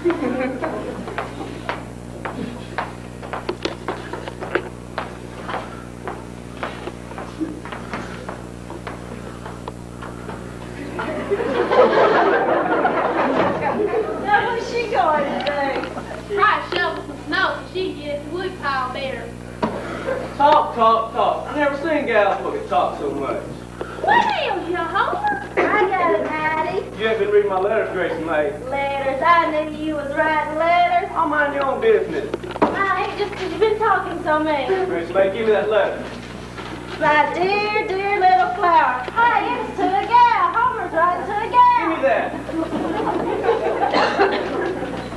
Now what's she going to do? Try to shovel some snow so she can get the wood pile better. Talk, talk, talk. I never seen gals fucking talk so much. What ails you, Homer? I got it, Maddie. You ain't been reading my letters, Gracie May. Letters. I knew you was writing letters. I'll mind your own business. I ain't just 'cause you've been talking so mean. Gracie May, give me that letter. My dear, dear little flower. Hey, it's to a gal. Homer's writing to a gal. Give me that.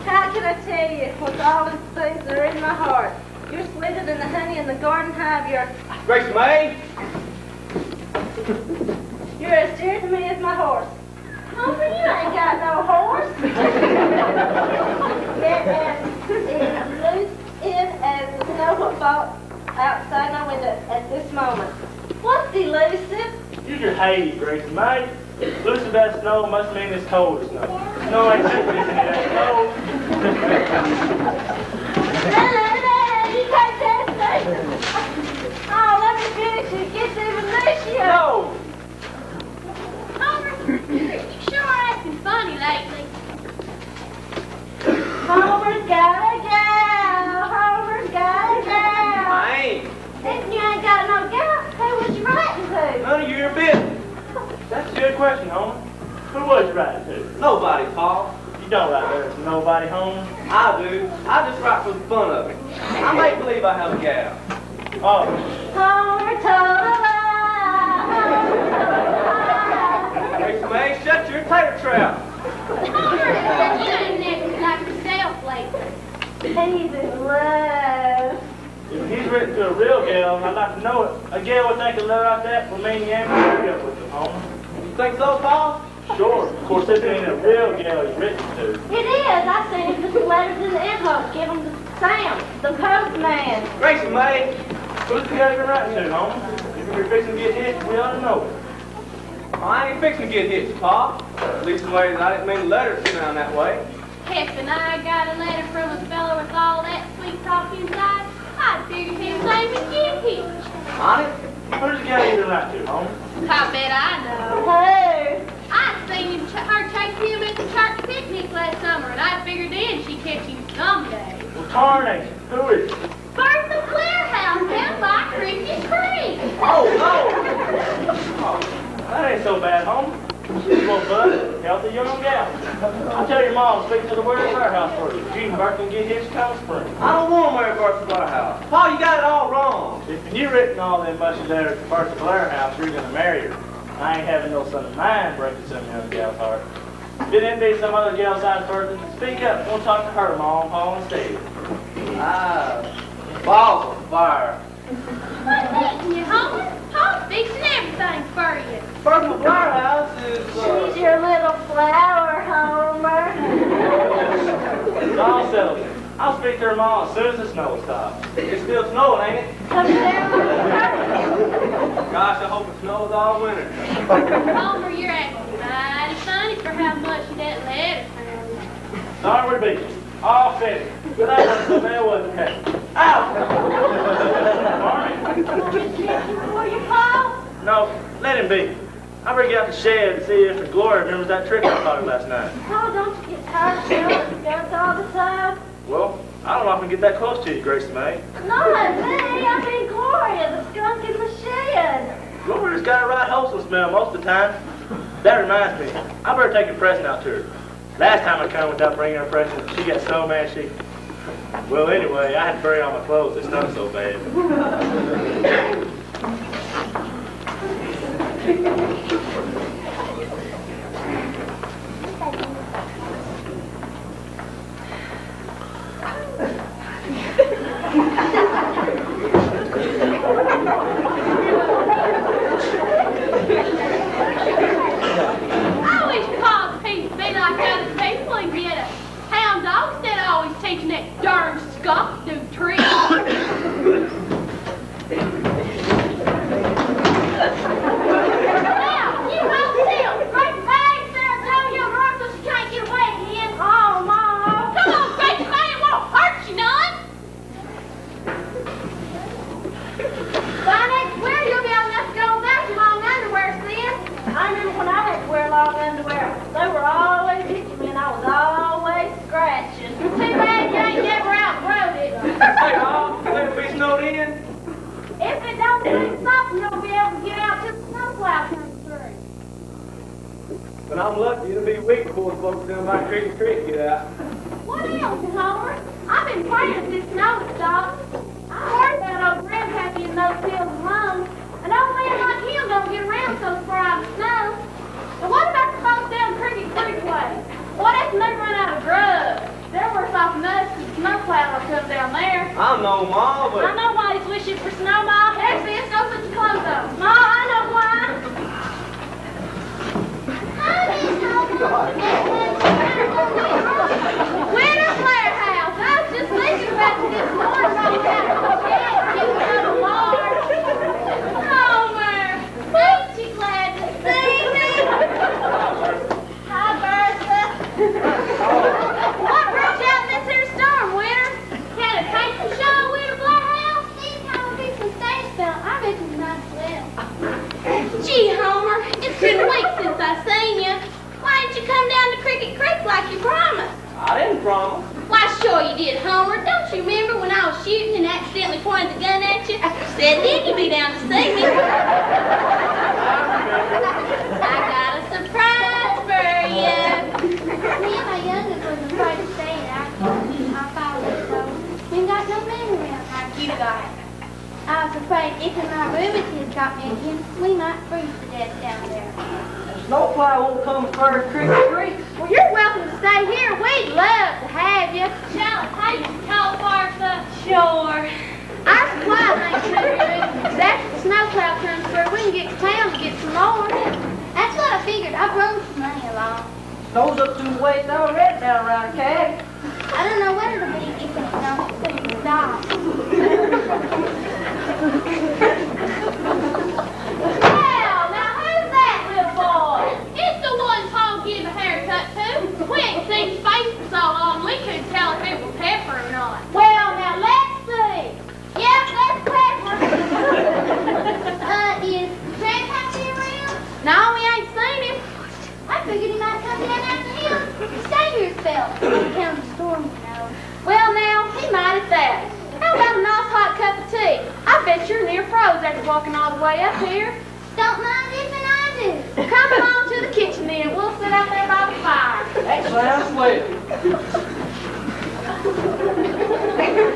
How can I tell you with all these things that are in my heart? You're sweeter than the honey in the garden hive. Gracie May. You're as dear to me as my horse. Homer, you ain't got no horse. You're as loose in as the snow what falls outside my window at this moment. What's elusive? Use your hay, Gracie May. Loose of that snow must mean it's cold snow. Snow ain't simply any that cold. You can't test me. Oh, let me finish. It gets even loosier. No. Homer, you sure acting funny lately. Homer's got a gal. Homer's got a gal. I ain't. If you ain't got no gal, who was you writing to? None of your business. That's a good question, Homer. Who was you writing to? Nobody, Paul. You don't write letters to nobody, Homer. I do. I just write for the fun of it. I make believe I have a gal. Oh, Homer told a lie. Gracie May, shut your tater trap. Homer, you ain't acting like yourself lately. He's in love. if he's written to a real gal, I'd like to know it. A gal would think a letter like that would mean you ain't married up with him, Homer. You think so, Paul? Sure. Of course, this ain't a real gal he's written to. It is. I seen him put the letters in the envelope. Give them to Sam, the postman. Gracie May. Who's the guy you're writing to, Homer? If you're fixing to get hit, we ought to know it. I ain't fixing to get hit, Paul. At least I didn't mean the letter to sound that way. Heck, and I got a letter from a fellow with all that sweet talk inside. I figured his name was Get Hitch. Honest? Who's the guy you're writing to, Homer? I bet I know. Who? I seen her chase him at the church picnic last summer, and I figured then she'd catch him someday. Well, tarnation. Who is it? Bertha Clearhouse down by Creepy Creek. Oh, no. Oh, that ain't so bad, Homer. She's a little bud, healthy young gal. I'll tell your mom to speak to the Weddin Fer house for you. She and Bert can get his come spring. I don't want to marry Bertha Blair House. Paul, you got it all wrong. If you've written all them mushy letters to Bertha Blair house, you're going to marry her. I ain't having no son of mine breaking some young gal's heart. If it envy some other gal's side person, speak up. We'll talk to her, Mom, Paul, instead. Balls on fire. What's eating you, Homer? Paul's fixing everything for you. Bertha Blair House is, She's your little flower, Homer. It's all settled. I'll speak to her mom as soon as the snow stops. It's still snowing, ain't it? Come down. Gosh, I hope it snows all winter. Homer, you're acting mighty funny for how much that letter sounded. Sorry we beat you. All finished. But that wasn't so bad, wasn't it? Ow! For you, Paul? No, let him be. I'll bring you out the shed to see if the Glory remembers that trick I taught him last night. Paul, don't you get tired of showing guns all the time? Well, I don't often get that close to you, Gracie May. Not me. I mean Gloria, the skunk in the shed. Gloria's got a right wholesome smell most of the time. That reminds me, I better take a present out to her. Last time I come without bringing her a present, she got so mad she... Well, anyway, I had to bury all my clothes. It's not so bad. I wish Paul's piece would be like other people and get a hound dog instead of always teaching that darn skunk to do tricks. Now, you hold still. Break the bag, Sarah, tell your girl so she can't get away again. Oh, Mom. Come But I'm lucky it'll be a week before the folks down by Cricket Creek get out. What else, Homer? I've been praying that this snow would stop. I heard about old Grandpappy in those fields alone. An old man like him don't get around so far out of snow. But what about the folks down Cricket Creek way? What if they run out of grub? They're worse off than us because the snowplow will come down there. I know, Ma, but... I know why he's wishing for snow, Ma. There, sis, go put your clothes on. Ma, I know why. Where's Blair House? I was just thinking about you this morning while we got to get out of water. Homer, ain't you glad to see me? Hi, Bertha. What brought you out in this here storm, Winter? Had a painting show with a Blair House? These how we fix some stage spell. I reckon you might as well. Gee, Homer, it's been a week since I seen you. Why didn't you come down to Cricket Creek like you promised? I didn't promise. Why, sure you did, Homer. Don't you remember when I was shooting and accidentally pointed the gun at you? Said then you'd be down to see me. I got a surprise for you. Me and my youngest was afraid to say it. I followed it, though. We got no man around like you got. I was afraid if my rheumatiz got me again, we might freeze to death down there. Snowplow won't come as far as Cricket Creek. Well, you're welcome to stay here. We'd love to have you. Shall I take you to California? Sure. Our supplies ain't too good. After the snowplow comes through, we can get to town to get some more. That's what I figured. I brought some money along. Snow's up to the waist already down around the cave. I don't know what it'll be if it don't stop. Well, now who's that little boy? It's the one Paul gave a haircut to. We ain't seen his face for so long, we couldn't tell if it was Pepper or not. Well, now let's see. Yep, that's Pepper. Is Grandpappy around? No, we ain't seen him. I figured he might come down out the hill. Stay here a spell. Count the storm, you know. Well, now, he might at that. How about a nice hot cup of tea? I bet you're near froze after walking all the way up here. Don't mind if I do. Come along to the kitchen then. We'll sit out there by the fire. That sounds swell.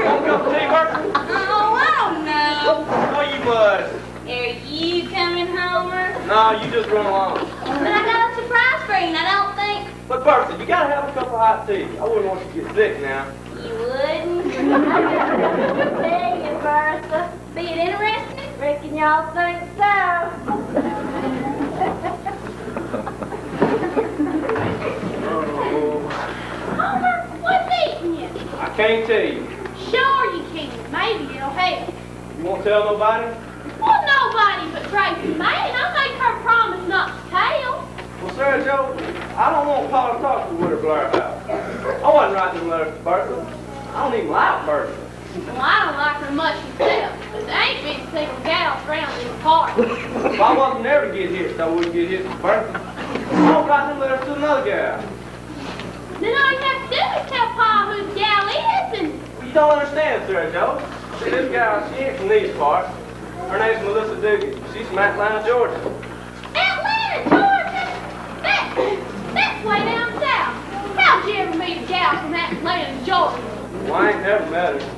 Want a cup of tea, Bertha? Oh, I don't know. No, you must. Are you coming, Homer? No, you just run along. But I got a surprise for you, and I don't think But Bertha, you gotta have a cup of hot tea. I wouldn't want you to get sick now. you wouldn't. Tell you, Bertha. Be it interesting? Reckon y'all think so. Homer, what's eating you? I can't tell you. Sure you can. Maybe it'll help. You won't tell nobody? Well, nobody but Tracy May, and I make her promise not to tell. Well, Sarah Joe, I don't want Paul to talk to Widow Blair about. I wasn't writing them letters to Bertha. I don't even like Bertha. Well, I don't like her much myself, but there ain't been single gals around this party. If I wasn't there to get hit, I wouldn't get hit with Bertha. I don't write them letters to another gal. Then all you have to do is tell Pa who the gal is, and You don't understand, Sarah Joe. See, this gal, she ain't from these parts. Her name's Melissa Dugan. She's from Atlanta, Georgia. Atlanta, Georgia. That's way down south. How'd you ever meet a gal from Atlanta, Georgia? Well, I ain't never met her.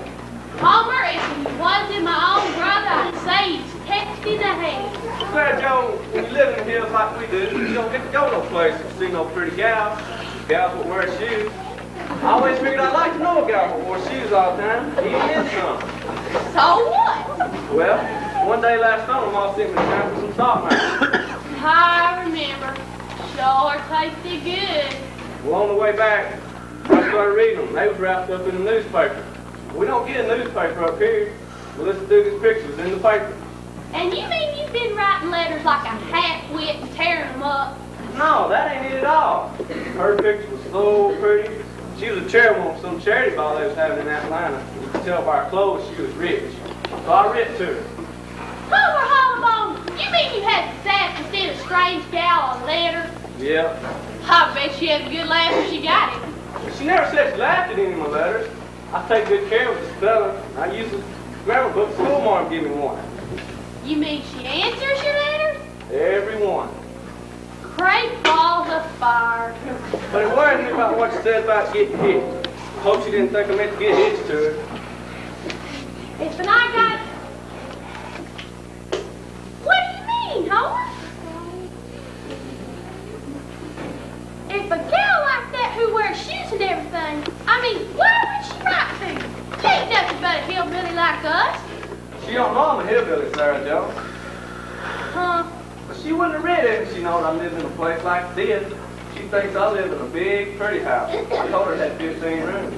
Homer, if he wasn't my own brother, I'd say he's texty the head. Sarah Joe, when you live in the hills like we do, you don't get to go no place to see no pretty gals. Gals would wear shoes. I always figured I'd like to know a gal who wore shoes all the time, even in some. So what? Well, one day last summer, Mom sent me down for some salt mine. I remember. Sure tasted good. Well, on the way back, I started reading them. They was wrapped up in the newspaper. We don't get a newspaper up here. Melissa Dugan's pictures in the paper. And you mean you've been writing letters like a half-wit and tearing them up? No, that ain't it at all. Her picture was so pretty. She was a chairwoman of some charity ball they was having in Atlanta. You could tell by her clothes she was rich. So I writ to her. Homer Hollabone, you mean you had to sass to send a strange gal a letter? Yeah. I bet she had a good laugh when she got it. She never said she laughed at any of my letters. I take good care of the spelling. I use the grammar book. School mom give me one. You mean she answers your letters? Every one. Great balls of fire. But it worries me about what you said about getting hit. Hope she didn't think I meant to get hitched to her. If and I got... What do you mean, Homer? If a gal like that who wears shoes and everything, I mean, where would she rock to? She ain't nothing but a hillbilly like us. She don't know I'm a hillbilly, Sarah Joe. Huh? But she wouldn't have read it if she known I lived in a place like this. She thinks I live in a big, pretty house. I told her it had 15 rooms.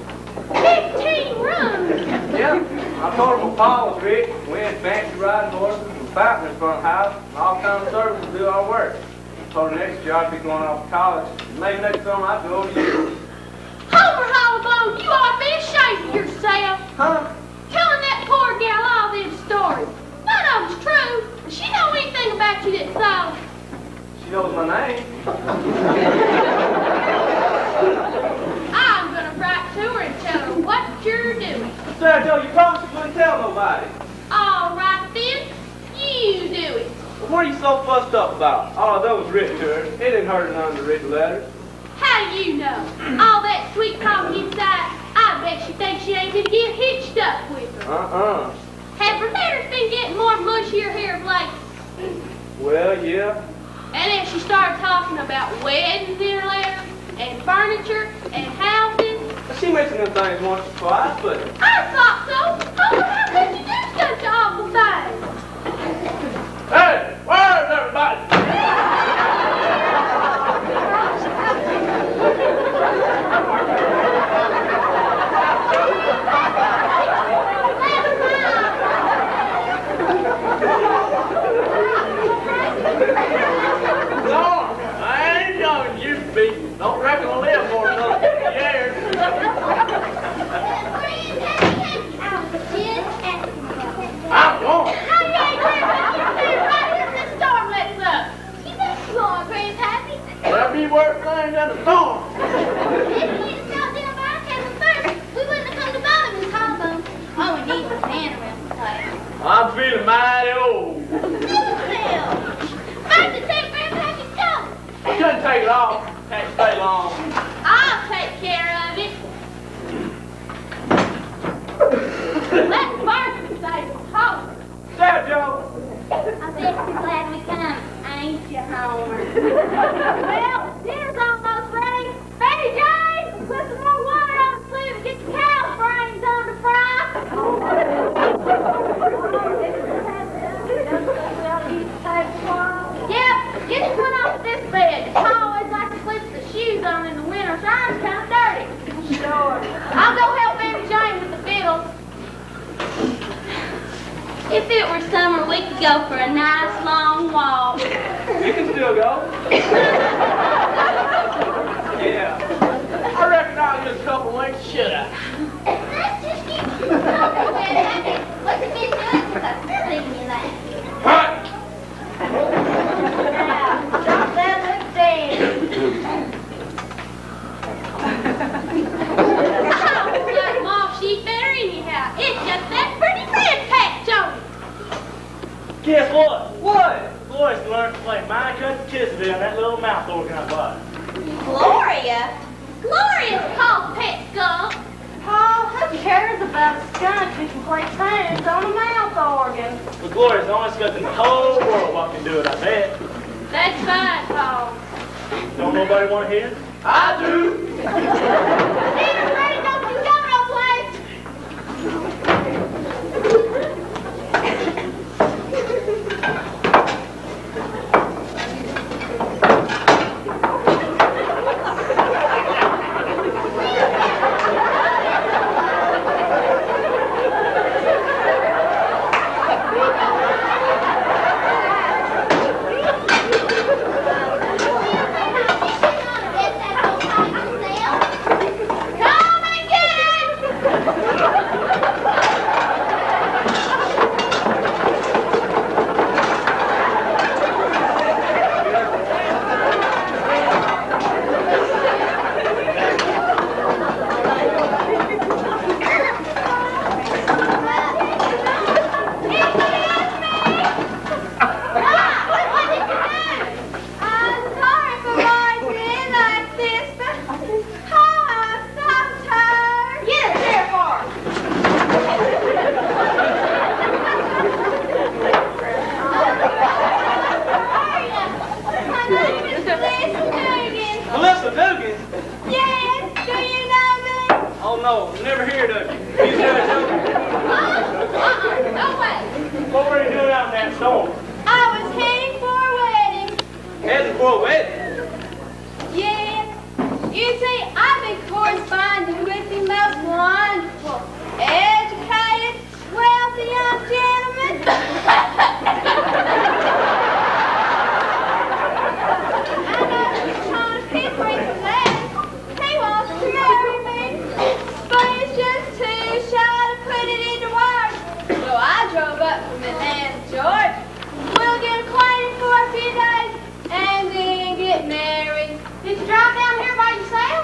15 rooms? Yep. I told her my pa was rich. We had fancy riding horses and fountain in front of the house and all kinds of servants to do our work. I told her next year I'd be going off to college. Maybe next summer I'd go to you. Homer Hollowbone, you ought to be ashamed of yourself. Huh? Telling that poor gal all them stories. None of them's true. Does she know anything about you that's solid? She knows my name. I'm gonna write to her and tell her what you're doing. Sarah Joe, you promised you wouldn't tell nobody. All right then, you do it. Well, what are you so fussed up about? All I done was written to her. It didn't hurt her none to read the letters. How do you know? All that sweet talk inside, I bet she thinks she ain't gonna get hitched up with her. Have her letters been getting more mushier here of late? Well, yeah. And then she started talking about weddings in her letters, and furniture, and houses. She mentioned them things once or twice, but... I thought so. Oh, how could you do such awful things? Hey, where's everybody? Lord, I ain't young as you be. Don't reckon I'll live more than another 50 years. I'm going. There'll be worse things than a storm. I'm feeling mighty old. I couldn't take it off. Can't stay long. I'll take care of it. Let Barker say Homer. Sarah Joe. I bet you're glad we come, ain't you, Homer? Well, dinner's almost ready. Betty Jane, put some more water on the stove and get the cow's brains on the fry. Yep, get one off this bed. I always like to sleep with the shoes on in the winter, so I'm kind of dirty. Sure. I'll go help Betty Jane with the fiddle. If it were summer, we could go for a nice long walk. You can still go. Yeah. I reckon I'll get a couple links, should I? Let's just get you over with. What's it been doing since I still leaving you like? Right. Now, stop that look down. Oh, like moth sheep better anyhow. It's just that pretty red patch on it. Guess what? What? Glory's learned to play My Country Kissville on that little mouth organ I bought. Gloria? Gloria's called Pet Skunk. Paul, who cares about a skunk who can play tunes on a mouth organ? But Glory's the only skunk in the whole world what can do it, I bet. That's fine, Paul. Don't nobody want to hear it? I do. Dinner's ready, don't you go no place. Oh, no, never heard of you. He's got something. No way. What were you doing out in that storm? I was heading for a wedding. Heading for a wedding. Yeah. You see, I've been corresponding with the most wonderful, educated, wealthy young gentleman. I know he's trying to pick me from that. He wants to marry me, but he's just too shy to put it into words. So I drove up from Atlanta, Georgia. We'll get acquainted for a few days and then get married. Did you drive down here by yourself?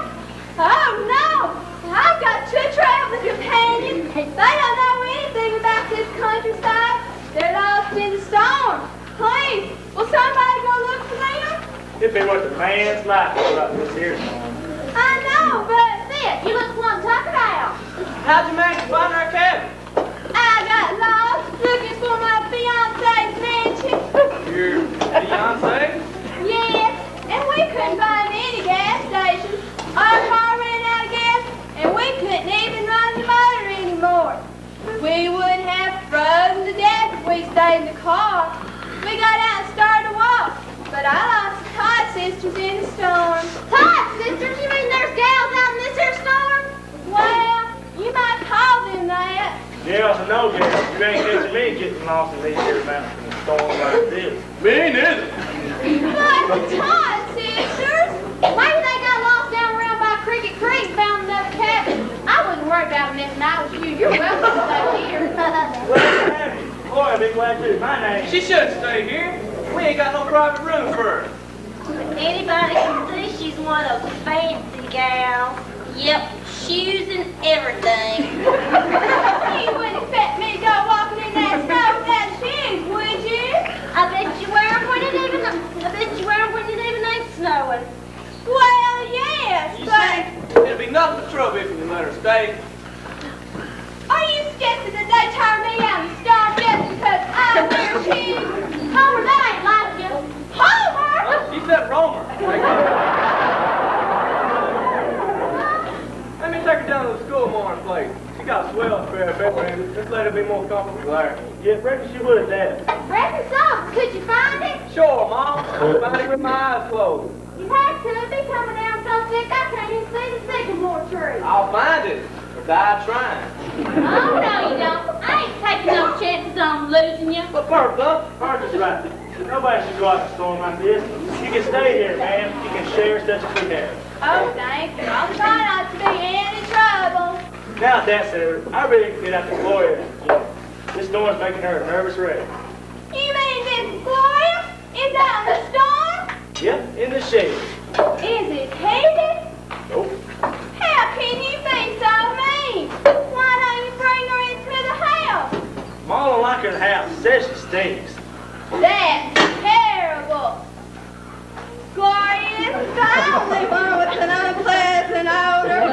Oh, no. I've got 2 traveling companions. They don't know anything about this countryside. They're lost in the storm. Please, will somebody go look for them? It'd be worth a man's life about this here storm. I know, but Sid, you look plumb tuckered out. How'd you manage to find our cabin? I got lost looking for my fiance's mansion. Your fiancé? Yes, and we couldn't find any gas stations. Our car ran out of gas, and we couldn't even run the motor anymore. We would have frozen to death if we stayed in the car. We got out and started to walk, but I lost the Todd sisters in the storm. Todd sisters? You mean there's gals out in this here storm? Well, you might call them that. Gals and no gals, you ain't catching me getting lost in these here mountains in a storm like this. Me neither. But the Todd sisters? Maybe they got lost down around by Cricket Creek and found another cabin. I wouldn't worry about them if I was you. You're welcome to stay here. Glad to have you. Boy, I'd be glad to. My name. She shouldn't stay here. We ain't got no private room for her. Anybody can see she's one of those fancy gals. Yep, shoes and everything. You wouldn't expect me to go walking in that snow without shoes, would you? I bet you wear them when it even ain't snowing. Well, yes, You but see, it'd be nothing but trouble if you let her stay. are you suggesting that they turn me out in the storm just because I wear shoes? Homer, that ain't like you. Homer! He said Romer. Let me take her down to the schoolmarm's place. She got a swell spare bedroom. Let's let her be more comfortable there. Yeah, reckon she would, Dad. Reckon so. Could you find it? Sure, Mom. Found it with my eyes closed. You had to. Be coming down so thick I can't even see the sycamore tree. I'll find it. But I trying. Oh, no, you don't. I ain't taking no chances on losing you. But Bertha, Martha's right. Nobody should go out in a storm like this. You can stay here, ma'am. You can share such as we have. Oh, thank you. I'll try not to be any trouble. Now that's it. I really can get out to Gloria. This storm's making her a nervous wreck. You mean this Gloria is out in the storm? Yep, in the shade. Is it heated? Nope. How can you be so mean? Why don't you bring her into the house? Mom don't like her in the house. Says she stinks. That's terrible. Gloria isn't the only one with an unpleasant odor.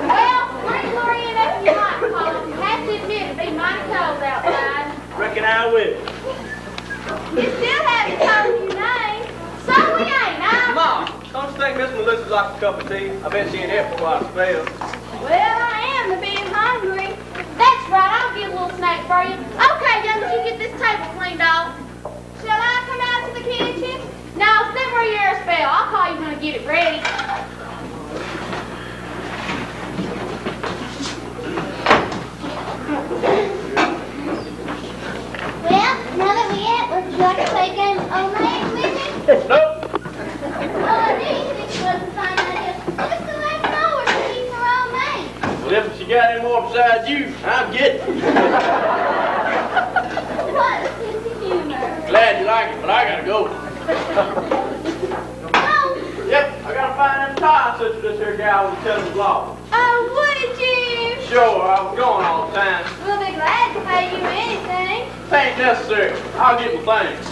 Well, bring Gloria in if you like, Paul. You have to admit it'd be mighty cold outside. Reckon I will. You still haven't told your name. So we ain't, huh? Mom, don't you think Miss Melissa's like a cup of tea? I bet she ain't here for quite a spell. Well, I am a bit hungry. That's right, I'll get a little snack for you. Okay, youngins, you get this table cleaned off. Shall I come out to the kitchen? No, stay where you're a spell. I'll call you when I get it ready. Well, now that we ate, would you like to play a game of Omaze with me? Nope. Oh, I knew you think it was a fine idea. Just to let you know we're eating her Omaze. Well, if she got any more besides you, I'm getting. What a sense of humor. Glad you like it, but I gotta go. Oh, Yep, I gotta find them tires such as this here gal was telling the law. oh, would you? Sure, I was going all the time. We'll be glad to pay you anything. It ain't necessary. I'll get my things.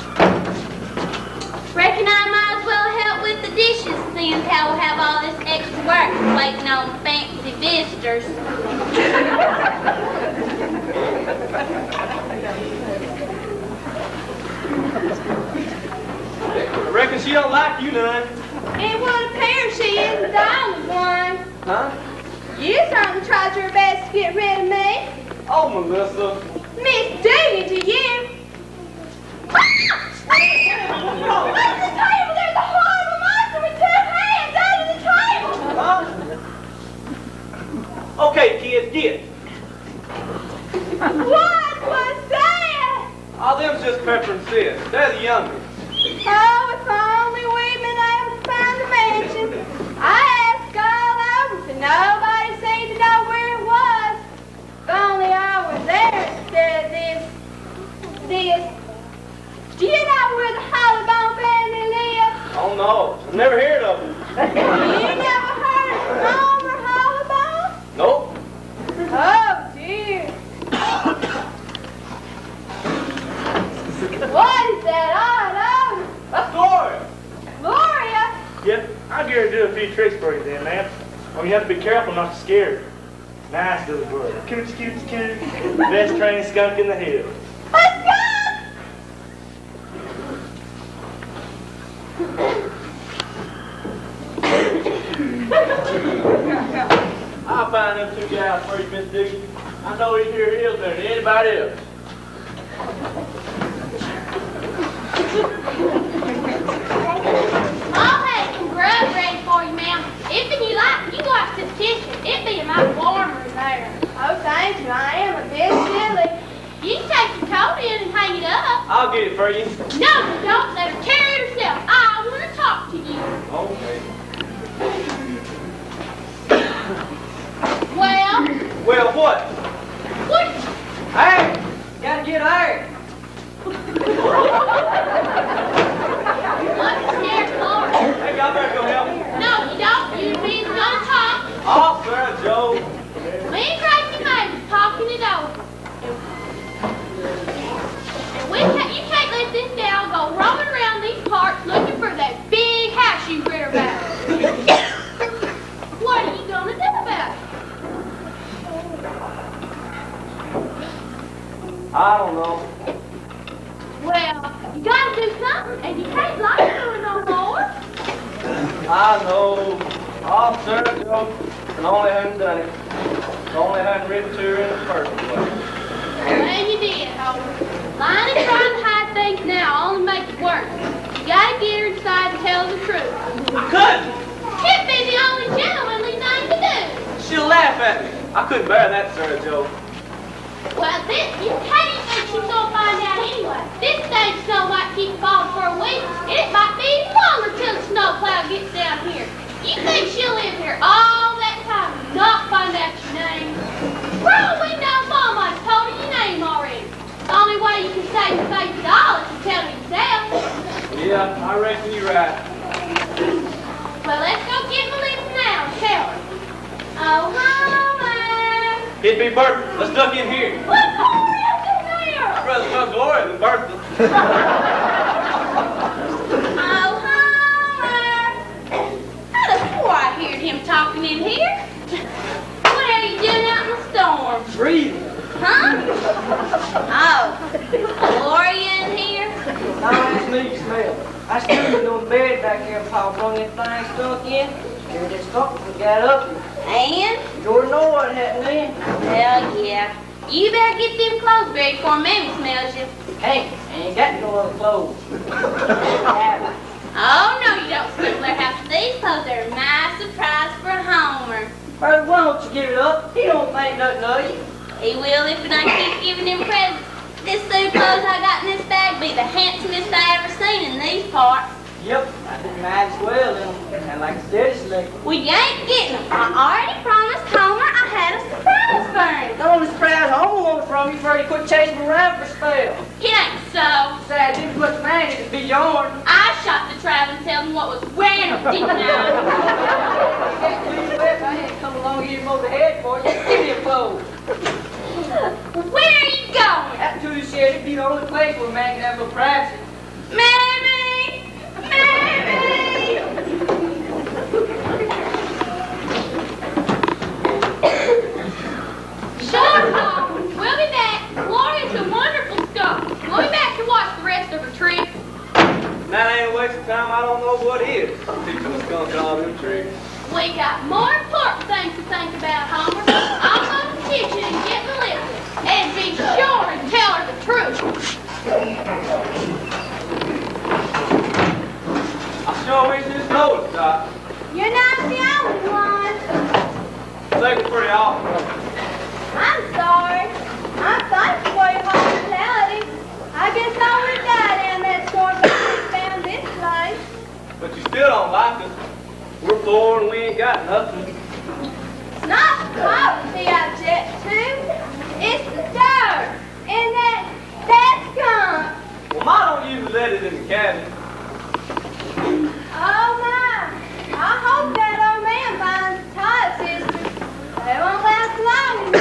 Reckon I might as well help with the dishes, seeing how we'll have all this extra work waiting on fancy visitors. I reckon she don't like you none. It would appear she is Huh? You certainly tried your best to get rid of me. Oh, Melissa. Misdoing to you. Under the table, there's a horrible monster with 2 hands under the table. Huh? Okay, kids, get. What was that? Oh, them's just Pepper and Sis. They're the youngest. Oh, if only we'd been able to find the mansion. I asked all over, but nobody seemed to know where it was. If only I were there instead of this. Do you know where the Hollybone family lives? Oh, no. I've never heard of them. You never heard of Homer Hollybone? Nope. Oh, dear. What is that on? That's Gloria. Gloria? Yep, I'll get her to do a few tricks for you then, ma'am. Only you have to be careful not to scare her. Nice little girl. Cooch, cooch, cooch. Best trained skunk in the hills. A skunk! I'll find them 2 gals for you, Miss Dixon. I know he here is better than anybody else. I'll have some grub ready for you, ma'am. If you like, you watch this kitchen. It be a lot warmer in there. Oh, thank you. I am a bit chilly. You can take your coat in and hang it up. I'll get it for you. No, you don't. Let her carry it herself. I want to talk to you. Okay. Well, Well, what? what? Hey! Gotta get iron. What's scared for? Hey, y'all better go help me. No, you don't. You mean gonna talk. Oh, sir, Joe. Me and Gracie May was talking it over. And you can't let this gal go roaming around these parts looking for that big house you read about. What are you gonna do about it? I don't know. Well, you gotta do something, and you can't lie to her no more. I know. Oh, sir, Joe. And only hadn't done it. Only hadn't written to her in the first place. Well, you did, Homer. Lying and trying to hide things now only makes it worse. You gotta get her inside and tell the truth. I couldn't. It'd be the only gentlemanly thing to do. She'll laugh at me. I couldn't bear that, sir, Joe. Well, how do you think she's gonna find out anyway? This stage snow might keep falling for a week, and it might be even longer till the snowplow gets down here. You think she'll live here all that time and not find out your name? For all we know, Mom might have told her your name already. The only way you can save your face at all is to tell her yourself. Yeah, I reckon you're right. Well, let's go get Melissa now and tell her. Oh, Homer! It'd be Bertha. Let's duck in here. Look, Gloria's in there! I'd rather duck Gloria than Bertha. Oh, Homer! Not before I heard him talking in here. What are you doing out in the storm? Breathing. Huh? Oh, Gloria in here? No, it's me smell. I stood on the bed back there, Pa brung that thing stunk in. Carried that skunk and got up. And? You ought to know what happened then. Well, yeah. You better get them clothes ready before Mammy smells you. Hey, I ain't got no other clothes. Oh, no, you don't, Squibbler. Have these clothes are a nice surprise for Homer. Well, why don't you give it up? He don't think nothing of you. He will if I keep giving him presents. This suit of clothes I got in this bag be the handsomest I ever seen in these parts. Yep, I did might as well, and like I said, it's like, Well, you ain't getting them. I already promised Homer I had a surprise for him. the only surprise I want from you before you quit chasing me around for a spell. It ain't so. Say I didn't put the man in to be yours. I shot the traveling salesman what was wearing a didn't I? I ain't come along here over the head for you. Just give me a clothes. Where are you going? That too, said it'd be the only place where a man can have a privacy. Mammy! Mammy! Shut up! We'll be back. Gloria's a wonderful skunk. We'll be back to watch the rest of her trip. That ain't a waste of time. I don't know what is. Teaching a skunk all them tricks. We got more important things still don't like us. We're poor and we ain't got nothing. It's not the poverty I object to. It's the dirt. And that's gone. Well, Ma don't usually let it in the cabin. Oh my. I hope that old man finds the tide sister. They won't last long.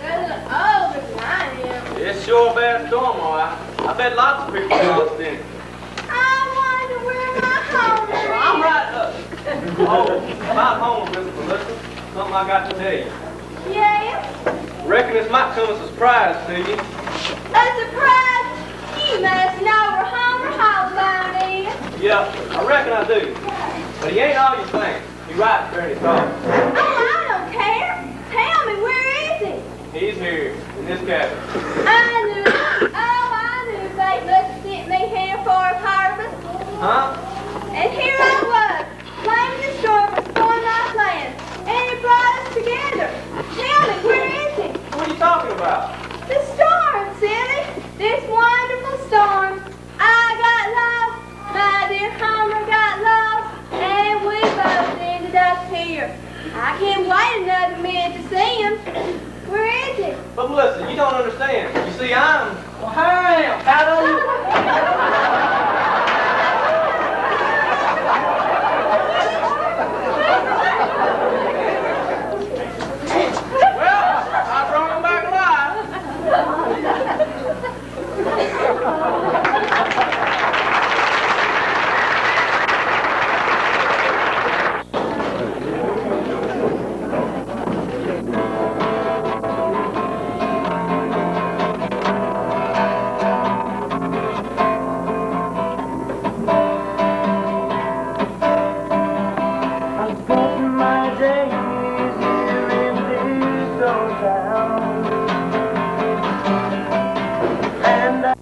They're older than I am. It's sure a bad storm, all right. I bet lots of people lost in it. I wonder where my home is. Well, I'm right up. Oh, about home, Miss Melissa. Something I got to tell you. Yeah? Reckon this might come as a surprise to you. A surprise? You must know where Homer Hollowbound is. Yeah, I reckon I do. But he ain't all you think. He writes very soft. Oh, I don't care. Tell me, where is he? He's here, in this cabin. I knew. Oh, I knew fate must have sent me here for a harvest. Huh? And here I was, blaming the storm for spoiling my plans. And it brought us together. Tell me, where is he? What are you talking about? The storm, silly. This wonderful storm. I got lost. My dear Homer got lost. And we both ended up here. I can't wait another minute to see him. Where is he? But Melissa, you don't understand. You see, I'm... Well, hurry up. How do you? Well, I brought him back alive. I'm spending my days here in this old town. And I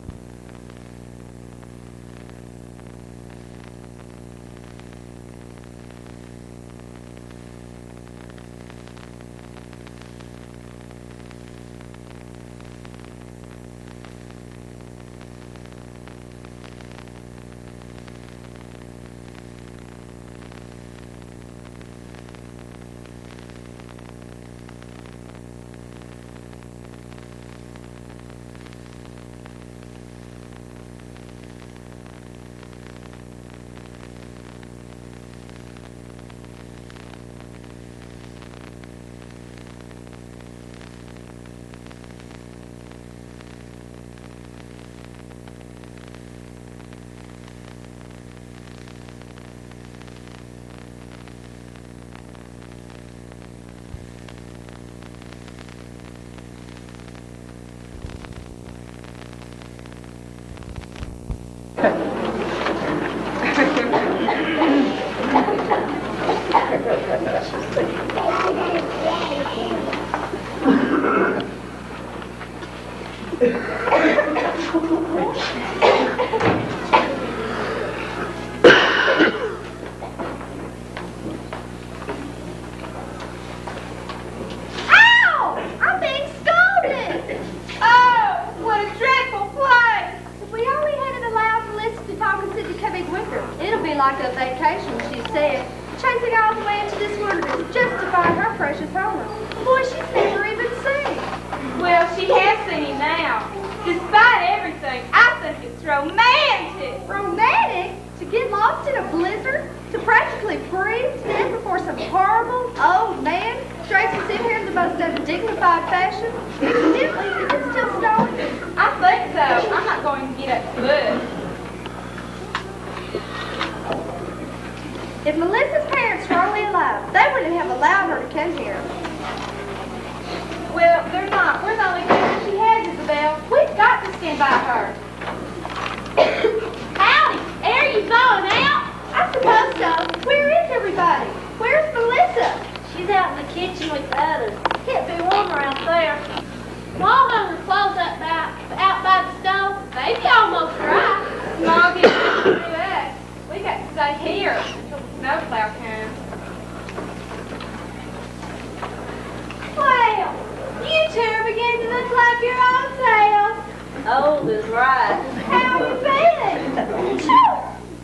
Ow! I'm being scolded! Oh, what a dreadful place! If we only had it allowed Melissa to talk and sit to Big Winter, it'll be like a vacation, she said. Chasing all the way into this wilderness just to find her precious Homer. Boy, she's never even seen. Well, she has seen him now. Despite everything, I think it's romantic. Romantic? To get lost in a blizzard? To practically freeze to death before some horrible old man traces in here in the most undignified fashion? Incidentally, is it still snowing? I think so. I'm not going to get up to look. If Melissa's parents were only alive, they wouldn't have allowed her to come here. Well, they're not. We're the only people she has, Isabel. We've got to stand by her. Howdy! Are you going out? I suppose so. Where is everybody? Where's Melissa? She's out in the kitchen with the others. Can't be warmer out there. All of her clothes out by the stove. They be almost dry. Small gets to do us. We got to stay here until the snowplow comes. Well, you two are beginning to look like your old selves. Old is right. How are you feeling?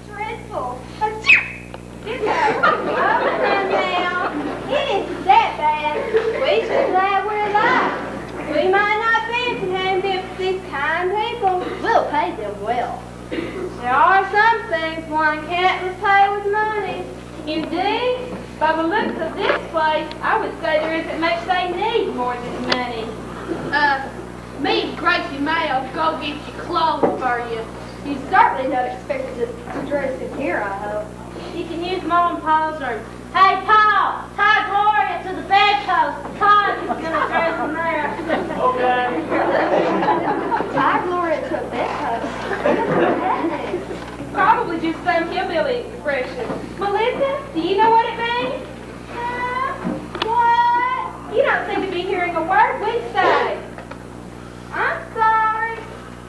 Dreadful. There are some things one can't repay with money. Indeed, by the looks of this place, I would say there isn't much they need more than money. Me and Gracie Mayo go get you clothes for you. You certainly don't expect us to dress in here, I hope. You can use Mom and Paul's room. Hey, Paul, tie Gloria to the bedpost. Todd is going to dress in there. Okay. Tie Gloria to a bedpost. Probably just some hillbilly expression. Melissa, do you know what it means? What? You don't seem to be hearing a word we say. I'm sorry.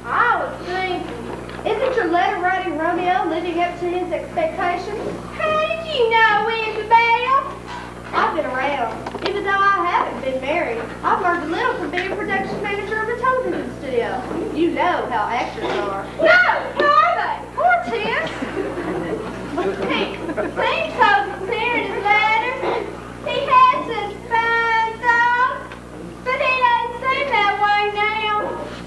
I was thinking. Isn't your letter-writing Romeo living up to his expectations? How did you know, Isabel? I've been around. Even though I haven't been married, I've learned a little from being production manager of a television studio. You know how actors are. No, how are they? Hortense! He told us here in his letter. He had such fine thoughts, but he doesn't seem that way now.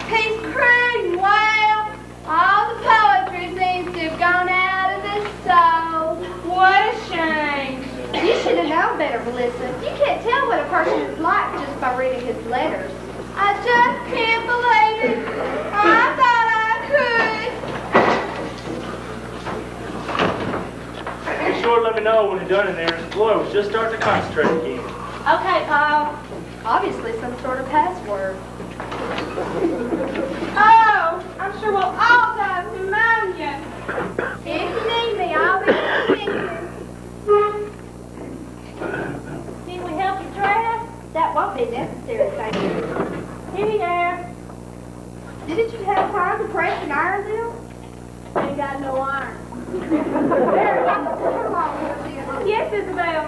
He's crude and wild. All the poetry seems to have gone out of his soul. What a shame. You should have known better, Melissa. You can't tell what a person is like just by reading his letters. I just can't believe it. I thought I could. Be sure to let me know when you're done in there. Gloria was just starting to concentrate again. Okay, Paul. Obviously some sort of password. Oh, I'm sure we'll all die of pneumonia. If you need me, I'll be thinking. Can we help you dress? That won't be necessary, thank you. Here, there. Didn't you have time to press and iron them? Ain't got no iron. There, come along with you. Yes, Isabel.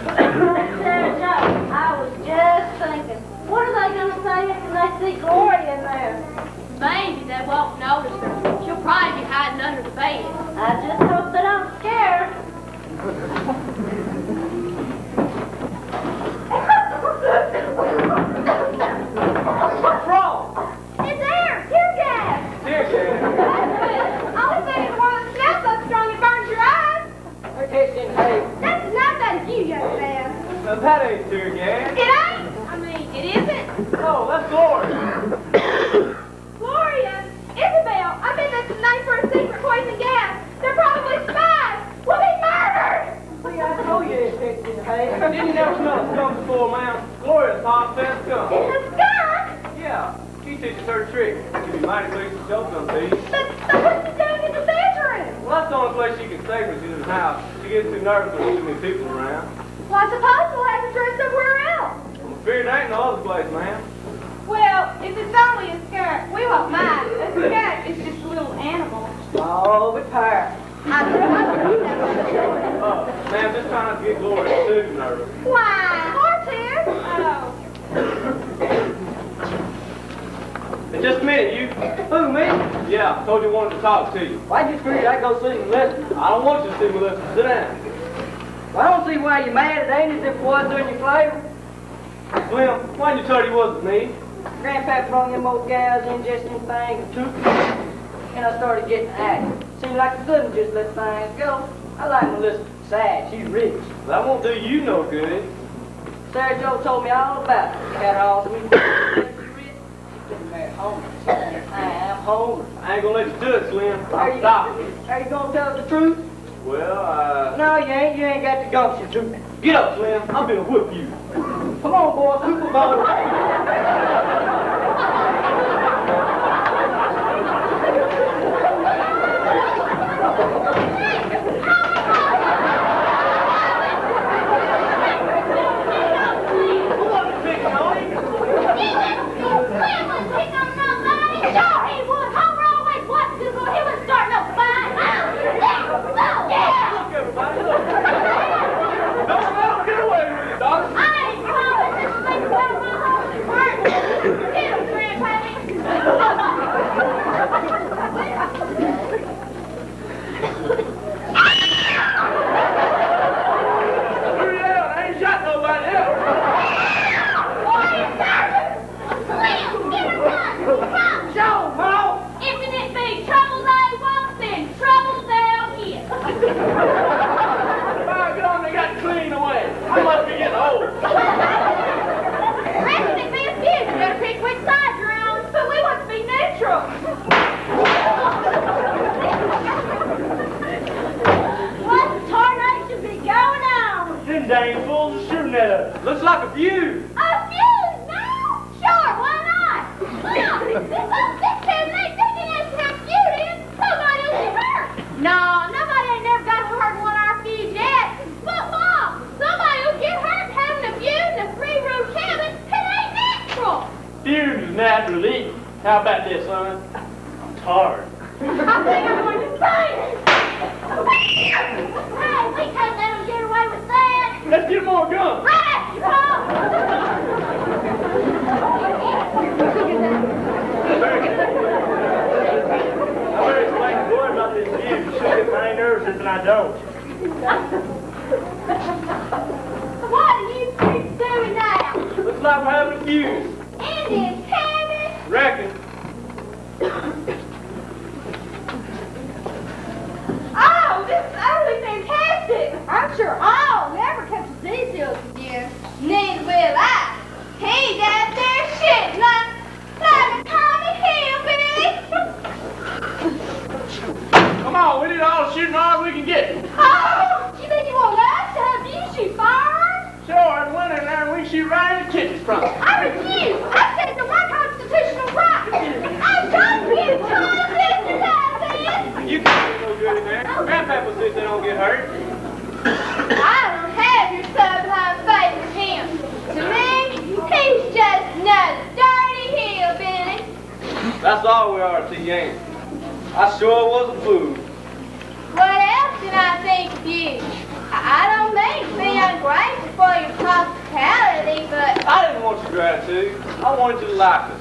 Sarah Joe, I was just thinking, what are they going to say when they see Gloria in there? Maybe they won't notice her. She'll probably be hiding under the bed. I just hope they don't scare her. What's wrong? It's there! Tear gas! Tear gas. Only thing is one that smells so strong it burns your eyes. We're tasting hay. That's not that you, young man. Now that ain't tear gas. It ain't. I mean, it isn't. No, that's Gloria. Gloria, Isabel, I bet that's the name for a secret poison gas. They're probably spies. We'll be murdered. See, I told you it's tasting hay. Didn't you never smell a skunk before, ma'am? Gloria's hot fast skunk. It's a skunk. Yeah, she teaches her trick. She'd be mighty pleased to show some to you. But what's it doing in the bedroom? Well, that's the only place she can stay when she's in the house. She gets too nervous when too many people around. Well, I suppose we'll have to dress somewhere else. I'm afraid it ain't no other place, ma'am. Well, if it's only a skirt, we won't mind. A skirt is just a little animal. Oh, with power. Ma'am, just trying not to get Gloria too nervous. Why? Hortense? Oh. In just a minute, you. Who, me? Yeah, I told you I wanted to talk to you. Why'd you figure I'd go see Melissa? I don't want you to see Melissa. Sit down. Well, I don't see why you're mad. It ain't as if it wasn't in your flavor. Slim, why didn't you tell her you wasn't me? Grandpa brought them old gals in just in things and took them. And I started getting active. Seemed like I couldn't just let things go. I like Melissa sad. She's rich. That won't do you no good. Sarah Joe told me all about it. She had all the rich. She couldn't marry homeless. I'm homeless. I ain't gonna let you do it, Slim. Are you Stop. gonna tell the truth? Well, No, you ain't. You ain't got the gumption to. get up, Slim. I'm gonna whip you. Come on, boy. Super Bowl. Look, everybody, look. Don't let him get away with it, daughter. I ain't promised this thing about my home. dang fools are shooting at us. Looks like a fuse. A fuse now? Sure, why not? Look, this kid ain't thinking it's a fuse in. Somebody will get hurt. No, nobody ain't never got hurt in one of our fuse yet. But Mom, somebody will get hurt having a fuse in a three-room cabin. It ain't natural. Fuse is naturally. How about this, son? I'm tired. I think I'm going to faint. Hey, we can't let him get away with that. Let's get more guns. Right, Paul. I better explain to boy about this fuse. You should get my nervous and I don't. What are you kids doing now? Looks like we're having a fuse. In this cabin? Reckon. Oh, this is utterly fantastic. I'm sure I'll never catch these hills again. Neither will I. He's out there shitting like a common hillbilly. Come on, we need all the shooting arms we can get. Oh, you think you want us to help you shoot firearms? Sure, and went in there and we shoot right in the kitchen front. I refuse. I said it's my constitutional right. I'm trying to get common sense as I said. You can't get no good in there. Grandpapa says they don't get hurt. I don't have your sublime faith in him. To me, he's just another dirty hillbilly. That's all we are to Yankee. I sure was a fool. What else did I think of you? I don't mean to be ungrateful for your hospitality, but I didn't want your gratitude. I wanted you to like us.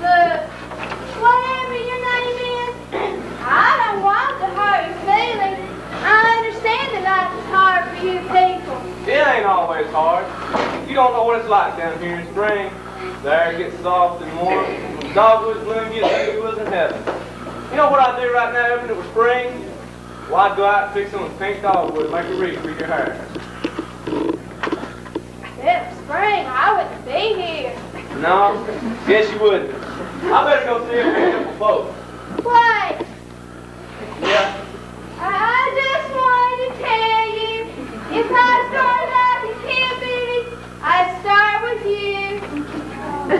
look, whatever your name is, I don't want to hurt your feelings. I understand that life is hard for you people. It ain't always hard. You don't know what it's like down here in spring. The air gets soft and warm. When the dogwood's bloom, you think you was in heaven. You know what I'd do right now if it was spring? Well, I'd go out and pick some pink dogwood and make a wreath for your hair. If it was spring, I wouldn't be here. No, guess you wouldn't. I better go see if we can get a boat. Wait, Yeah. I just wanted to tell you, if I started out as hillbilly, I'd start with you.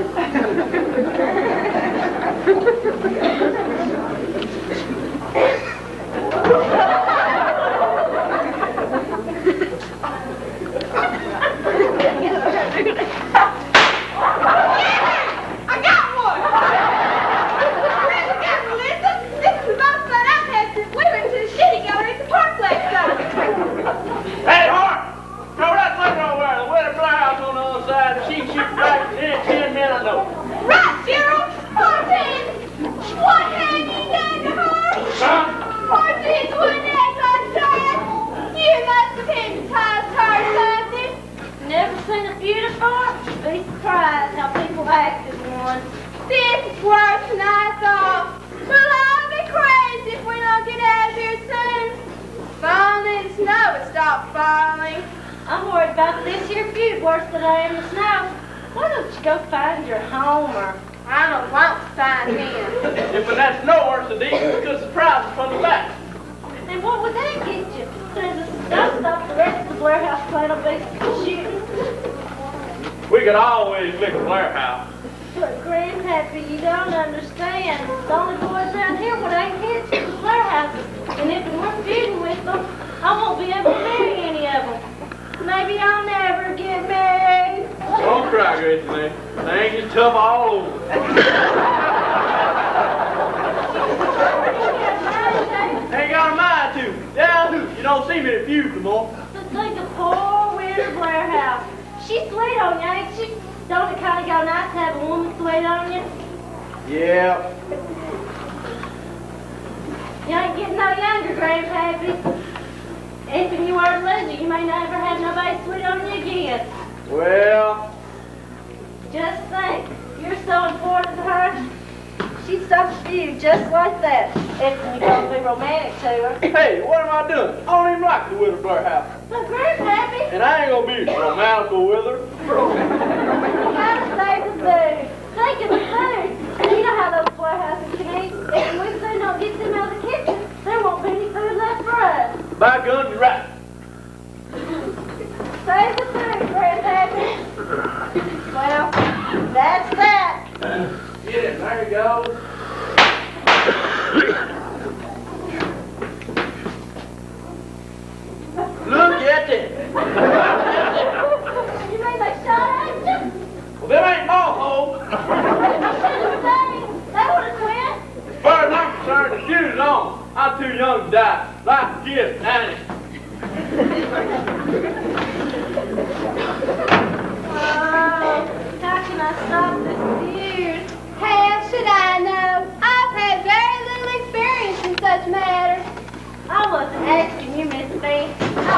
I got one! Melissa, this is the most fun I've had since we went to the shitty gallery at the park last summer. Hey, Hart! Throw that liquor over there. The Weddin Fer house on the other side. She can shoot back in 10 minutes, I know. Right, Gerald! Martin! What have you done to her? Huh? Martin, wouldn't act like that! You must have hypnotized her or something! Never seen a feud before? Be surprised how people act as one. This is worse than I thought. We'll all be crazy if we don't get out of here soon. If only the snow would stop falling. I'm worried about this here feud worse than I am the snow. Why don't you go find your Homer? I don't want to find him. If that's no worse than these, we could surprise us from the back. And what would that get you? There's a snow stop the rest of the Blair House plan will be shooting. We could always lick a Blair house. But Grandpappy, you don't understand. The only boys around here would ain't kids to the Blair houses. And if we're feuding with them, I won't be able to marry any of them. Maybe I'll never get married. Don't cry, Gracie, man. Things is tough all over. Ain't got a mind to. Yeah, you don't see me at feuds no more. But think of poor Weird Blair House. She's sweet on you, ain't she? Don't it kind of go nice to have a woman sweet on you? Yeah. You ain't getting no younger, Grandpappy. If you were to lose her, you may never have nobody sweet on you again. Well, Just think, you're so important to her. She stops you just like that. If you're going to be romantic to her. hey, what am I doing? I don't even like the Weddin Fer house. But Grandpappy, And I ain't gonna be romantical with her. you gotta save the food. Think of the food. You know how those Blair houses can eat. If we soon don't get them out of the kitchen, there won't be any food left for us. By guns, you're right. Get it, there you go. Look at it. You mean they shot at you? Well, that ain't my hole. They would have quit. As far as I'm concerned, the fuse is on. I'm too young to die. Life is a gift, ain't it? Oh, how can I stop this fuse? How should I know? I've had very little experience in such matters. I wasn't asking you, Miss B. I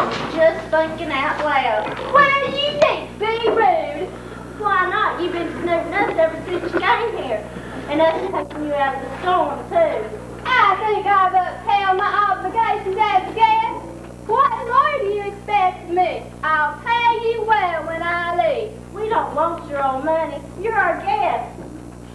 was just thinking out loud. Well, you need to be rude. Why not? You've been snooting us ever since you came here. And us taking you out of the storm, too. I think I've upheld my obligations as a guest. What more do you expect of me? I'll pay you well when I leave. We don't want your old money. You're our guest.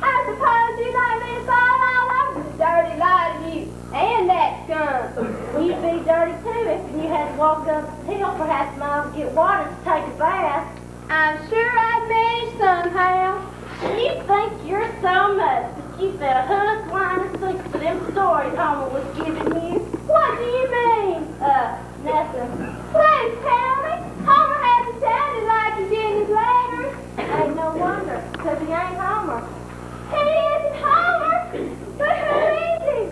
I suppose you'd like me to fall all over the dirty lot of you and that skunk. Well, you'd be dirty, too, if you had to walk up the hill for half a mile to get water to take a bath. I'm sure I'd manage somehow. You think you're so much, but you fed hook, line, and sinker for them stories Homer was giving you. What do you mean? Nothing. Please tell me. Homer hasn't sounded like he did in his letters. Ain't no wonder, 'cause he ain't Homer. He isn't Homer. But who is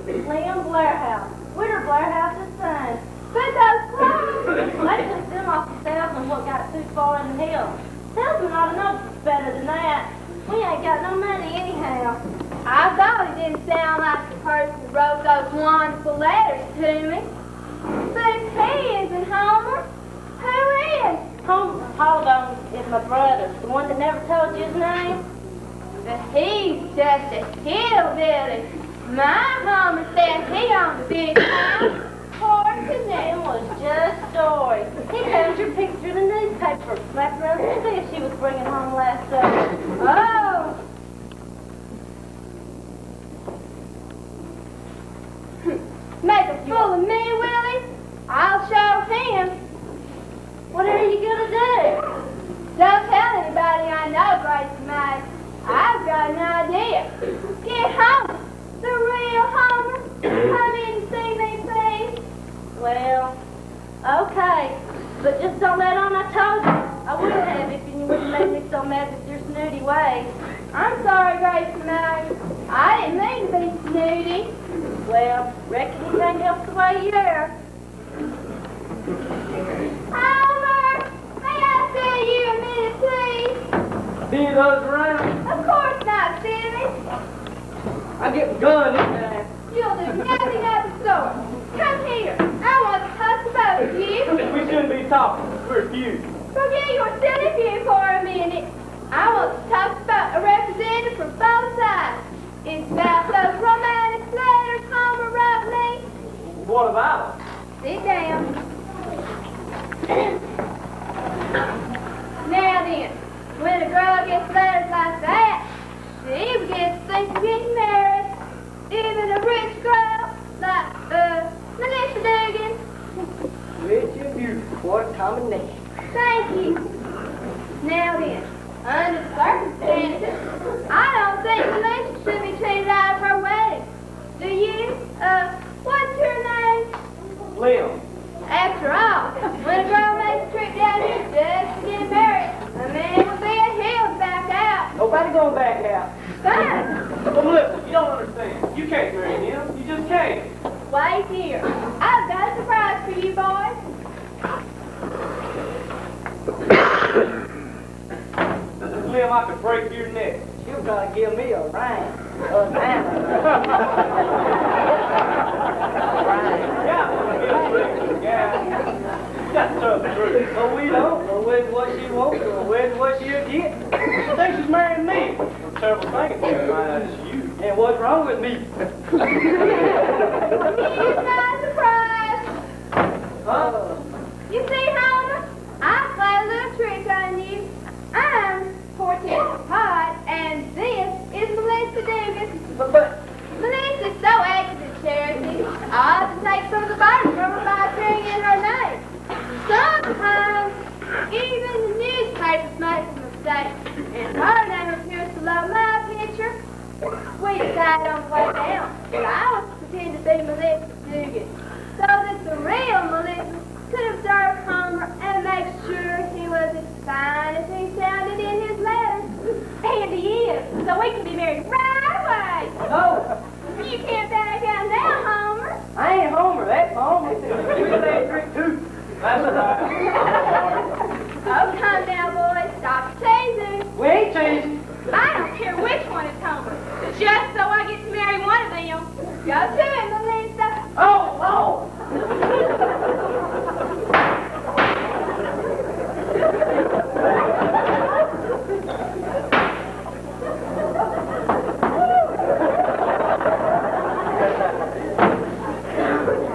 he? Liam Blairhouse. We're Blairhouse's son. But those clothes. They took them off the salesman what got too far in the hill. Salesman ought to know better than that. We ain't got no money anyhow. I thought he didn't sound like the person who wrote those wonderful letters to me. But if he isn't Homer, who is? Homer Hollowbone is my brother, the one that never told you his name. But he's just a hillbilly. My Homer said he owned a big house. Of course, his name was just Story. He found your picture in the newspaper, wrapped around the fish she was bringing home last summer. Oh! Make a fool of me, Willie? I'll show him. What are you gonna do? Don't tell anybody I know, Grace May. I've got an idea. Get Homer, the real Homer. Come in and see me, please. Well, okay. But just don't let on I told you. I would have if you wouldn't make me so mad with your snooty ways. I'm sorry, Grace May. I didn't mean to be snooty. Well, reckon you can't help the way you are. Homer, may I see you a minute, please? See those around? Of course not, silly. I get my gun this time. You'll do nothing of the sort. Come here. I want to talk to both of you. We shouldn't be talking. We're feud. Forget your silly view for a minute. I want to talk about a representative from both sides. It's about those romantic letters Homer wrote me. What about it? Sit down. Now then, when a girl gets letters like that, she begins to think of getting married. Even a rich girl like, Melissa Dugan. Rich and beautiful. What a combination. Thank you. Now then, under the circumstances, I don't think Melissa should be treated out of her wedding. Do you? What's your name? Liam. After all, when a girl makes a trip down here just to get married, a man will be a hill to back out. Nobody gonna back out. Fine. But listen, you don't understand. You can't marry him. You just can't. Wait here. I've got a surprise for you boys. Liam, I could break your neck. You gotta give me a ring. A man. That's tough truth. But we don't. We're waiting what she wants. We're waiting what she'll get. She thinks she's marrying me. It's a terrible thing if you find out it's you. And what's wrong with me? Here's my surprise. You see, Homer, I played a little trick on you. I'm Portia Pod, and this is Melissa Dugan. But Melissa's so active in charity, I ought to take some of the burden from her by appearing in her name. Sometimes, even the newspapers make a mistake, and her name appears below my picture. We decided on the way down that I was to pretend to be Melissa Dugan, so that the real Melissa could observe Homer and make sure he was as fine as he sounded in his letter. And he is, so we can be married right away. Oh, You can't back down now, Homer. I ain't Homer, that's Homer. We lay drink too. That's right. Oh, come now, boys, stop teasing. We ain't changing. I don't care which one is Homer, just so I get to marry one of them. Go to it, Melissa. Oh!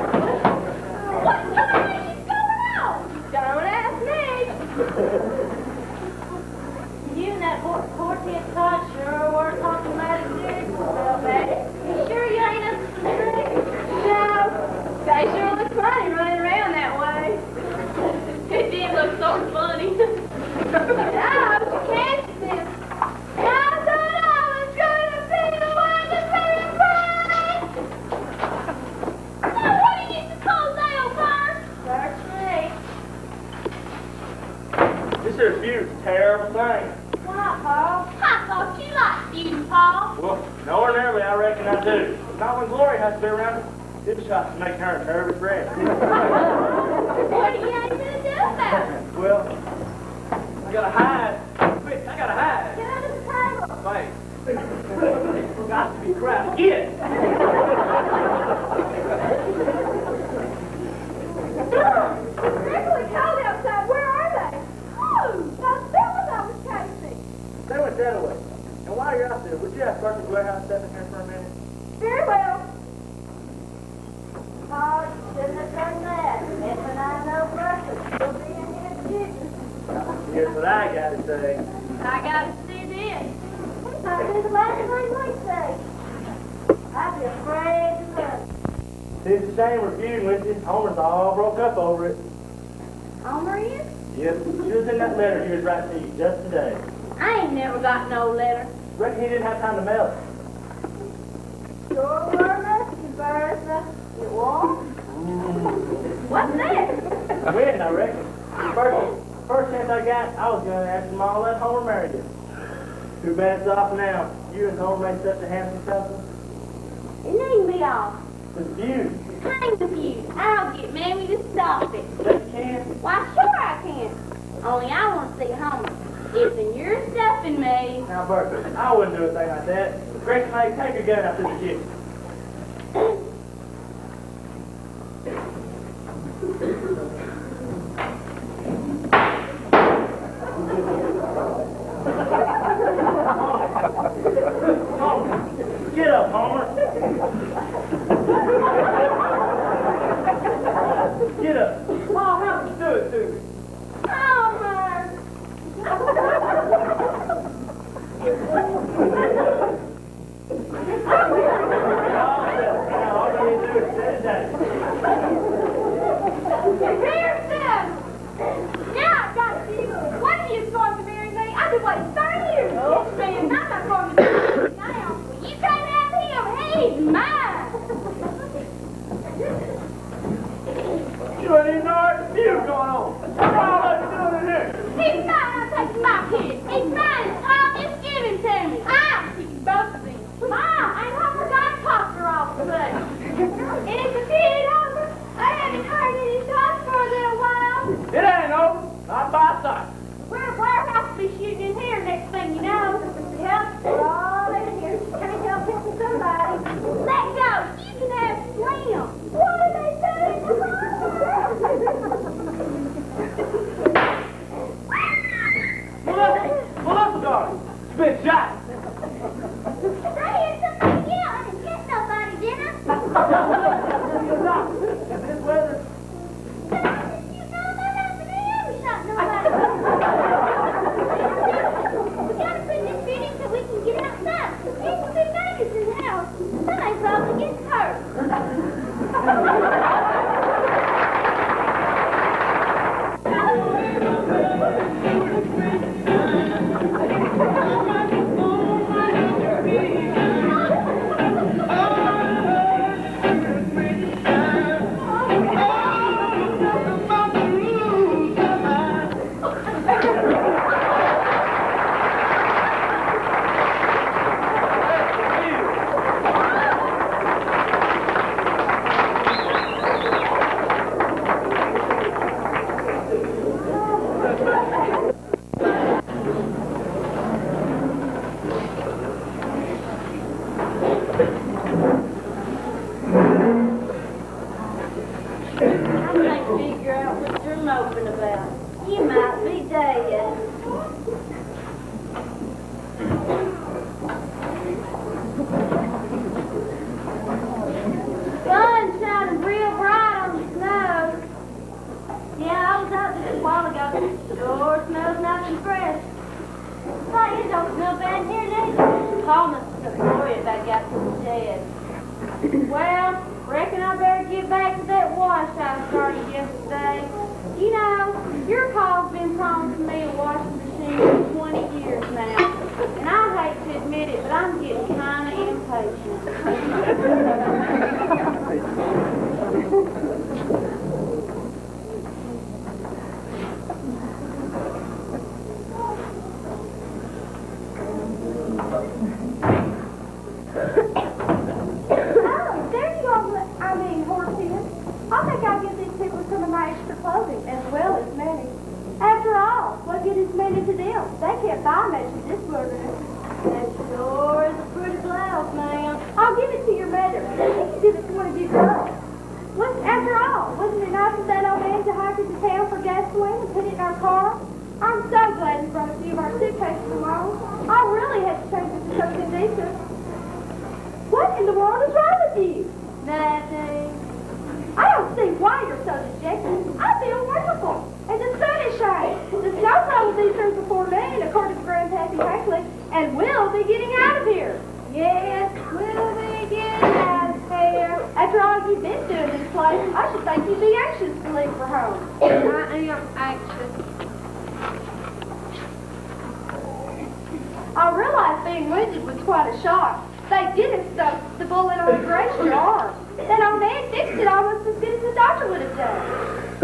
What the hell is going on? Don't ask me. You and that quartet Todd sure were talking mighty serious about that. You sure you ain't up to some tricks? No, they sure look funny running around that way. It did look so funny. No, but you can't see them. I thought I was going to be the one to pay the price. Now, what do you suppose they'll burn? Search me. This here's feud's a terrible thing. Why, Paul? I thought you liked feuding, Paul. Well, no ordinarily, I reckon I do. Not when Glory has to be around. It shots to make her nervous wreck. What are you aiming to do about it? Well, I gotta hide. Quick, I gotta hide. Get under the table. Wait. Got to be crap. Get! It's really cold outside. Where are they? Oh, those fellas I was chasing. They went that way. And while you're out there, would you ask Berkeley Warehouse to step in here for a minute? Very well. Paul, you shouldn't have done that. If and I know Berkeley, you'll be in his kitchen. Here's what I gotta say. I gotta see this. Might be the last thing we say. I'd be afraid to look. It's a shame we're feuding with you. Homer's all broke up over it. Homer is? Yep, she was in that letter he was writing to you just today. I ain't never got no letter. Reckon he didn't have time to mail it. Sure were, Mr. Bertha. You won't? What's this? When, I reckon. First chance I got, I was gonna ask them all let Homer marry you. Too bad it's off now. You and Homer made such a handsome couple. It ain't me off. It's feud. Hang the feud. I'll get Mammy to stop it. Yes, you can. Why, sure I can. Only I want to see Homer. It's in your stuff and me. Now, Bertha, I wouldn't do a thing like that. Grace may take your gun out to the kitchen. Get up, Homer. Get up. Paul, how did you do it to me? Homer! All you need to do is sit down. Here's them! Now I've got you. One of you's going to marry me. I've been waiting 30 years for this man. I'm not going to marry him now. You can't have him. He's mine. You don't even know what the feud's going on. What all are you doing in here? He's mine. I'm taking my kid. He's mine. Tom, just give him to me. I'm taking both of them. Mom, I Homer got a poster all of a sudden. And it's a kid, Homer. I haven't heard any shots for a little while. It ain't over. Not by sight. We're warehouse to be shooting in here next thing you know. Yep, we're all in here. Trying to help him with somebody. Let go. You can have Slim. What are they doing? Melissa, darling. She's been shot. I hear somebody yell. I didn't hit nobody, did I? In this weather. You know that happened to him. He shot nobody. We gotta put this meeting so we can get outside. There's some big neighbors in the house. Somebody probably gets hurt. moping about? You might be dead. Sun's shining real bright on the snow. Yeah, I was out just a while ago. Sure smells nice and fresh. Say, it don't smell bad here neither. Paul must have took Gloria back out to the shed. Well, reckon I better get back to that wash I started yesterday. You know, your Paul's been promising me a washing machine for 20 years now. And I hate to admit it, but I'm getting kind of impatient. As well as many. After all, what good is many to them? They can't buy much in this wilderness. That sure is a pretty blouse, ma'am. I'll give it to your mother. You can give it to one of you girls. After all, wasn't it nice of that old man to hike us to town for gasoline and put it in our car? I'm so glad he brought a few of our suitcases along. I really had to change it to something decent. What in the world is wrong with you? Nothing. I don't see why you're so dejected. I feel wonderful. And the sun is shining. The snow plowed these things before me, according to Grandpappy Hankley, and we'll be getting out of here. Yes, we'll be getting out of here. After all you've been doing in this place, I should think you'd be anxious to leave for home. I am anxious. I realize being wounded was quite a shock. They didn't stuff the bullet on the grace your arm. That old man fixed it almost as good as the doctor would have done.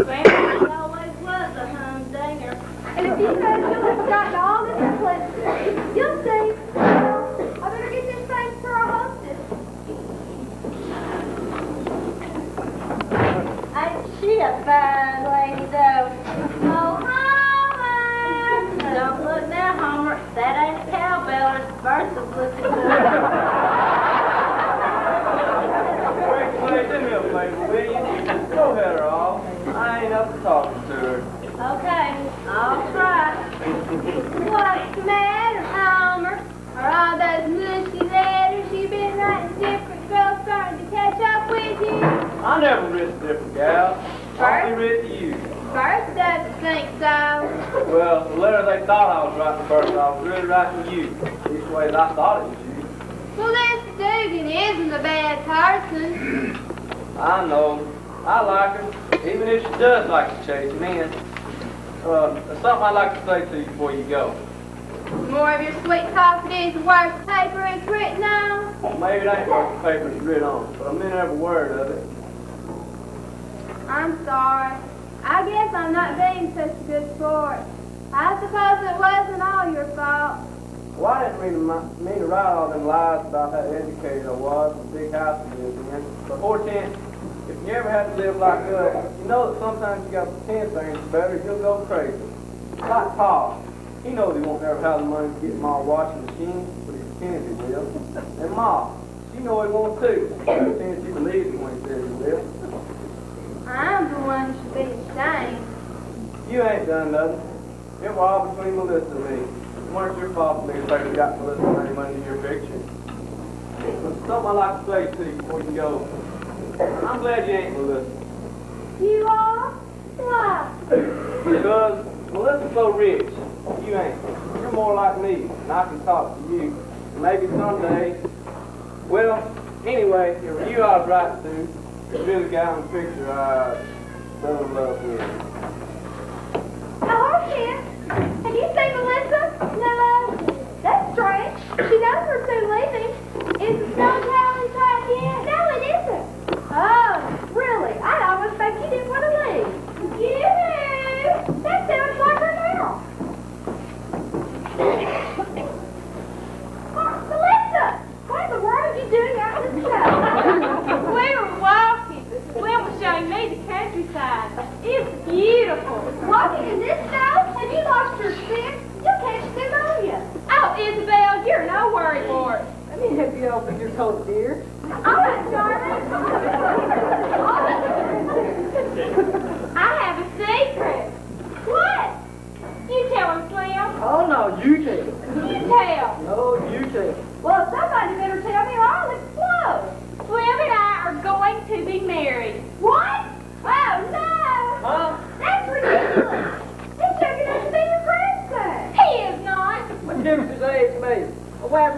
Grandpa's always was a humdinger. And if you said you'll have gotten all this unpleasant, you'll see. Well, I better get this thing to our hostess. Ain't she a fine lady, though? Oh, Homer! Don't look now, Homer. That ain't a cowbell. It's Bertha's looking good. Play the milk, baby, will you? Go ahead, Earl. I ain't up to talking to her. Okay, I'll try. What's the matter, Homer? Are all those mushy letters you've been writing different girls starting to catch up with you? I never written different, gal. I'll be written to you. Bertha doesn't think so. Well, the letter they thought I was writing first, I was really writing to you. These ways I thought it was you. Well, this Dugan isn't a bad person. I know. I like her, even if she does like to chase men. There's something I'd like to say to you before you go. More of your sweet talking is the worst paper it's written on. Maybe it ain't what the paper's written on, but I meant every word of it. I'm sorry. I guess I'm not being such a good sport. I suppose it wasn't all your fault. Well, I didn't mean to write all them lies about how educated I was and the big house I lived in. But, Hortense, if you ever had to live like us, you know that sometimes you got to pretend things better, you'll go crazy. Like Paul. He knows he won't never have the money to get Ma a washing machine, but he pretends he will. And Ma, she knows he won't too. She pretends she believes him when he says he will. I'm the one who should be ashamed. You ain't done nothing. It was all between Melissa and me. It weren't your fault for me if I got Melissa's name under your picture. But something I'd like to say to you before you go. I'm glad you ain't Melissa. You are? Why? Because Melissa's so rich. You ain't. You're more like me, and I can talk to you. Maybe someday. Well, anyway, it was you I was writing to. You're the guy in the picture I fell in love with. A Hortense? Have you seen Melissa? No. That's strange. She knows we're soon leaving. Is the snow entirely tied yet? No, it isn't. Oh, really? I almost think you didn't want to leave. You do? That sounds like her now. Melissa! What in the world are you doing out in the snow? We were walking. Will was showing me the countryside. It's beautiful. Walking in this snow? Have you lost your sense? You'll catch pneumonia. Oh, Isabel, you're no worry for it. Let me help you open your coat, dear. All right, darling. I have a secret.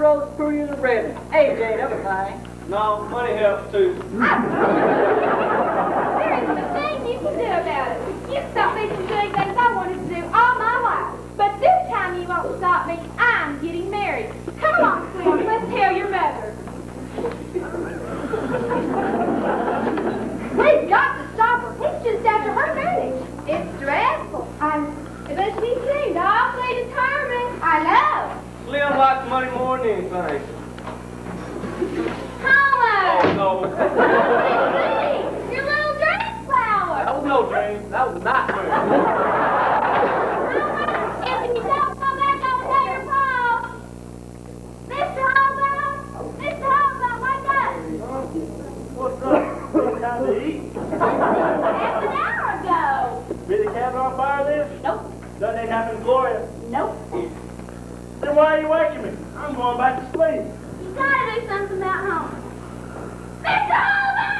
road's pretty as a rabbit. Age ain't everything. No, money helps too. There isn't a thing you can do about it. You stopped me from doing things I wanted to do all my life. But this time you won't stop me. I'm getting married. Come on, sweetie, let's tell your mother. We've got to stop her. He's just after her marriage. It's dreadful. But she seemed awfully determined. I know. Slim likes money more than anything. Holler! Oh, no. Your little dream flower. That was no dream. That was a nightmare. If you don't come back, I will tell your pa. Mr. Hallbound! Mr. Hallbound, wake up! What's up? It's time to eat. Half an hour ago. Be the cabin on fire then? Nope. Doesn't it happen to Gloria? Nope. Then why are you waking me? I'm going back to sleep. You gotta do something about home. Mr. Hallbound!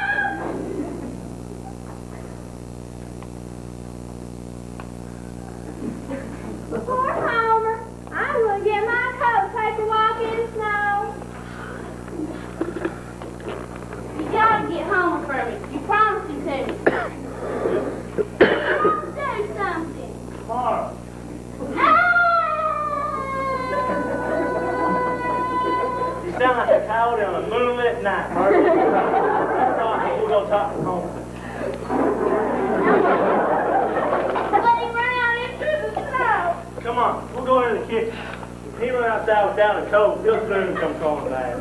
Poor Homer. I'm gonna get my coat, take a walk in the snow. You gotta get Homer for me. You promised him to. Do something. Tomorrow. You sound like a coyote on a moonlit night, Mark. That's all. We'll go talk to home. Let him run out into the snow. Come on, we'll go into the kitchen. If he run outside without a coat, he'll soon come calling back.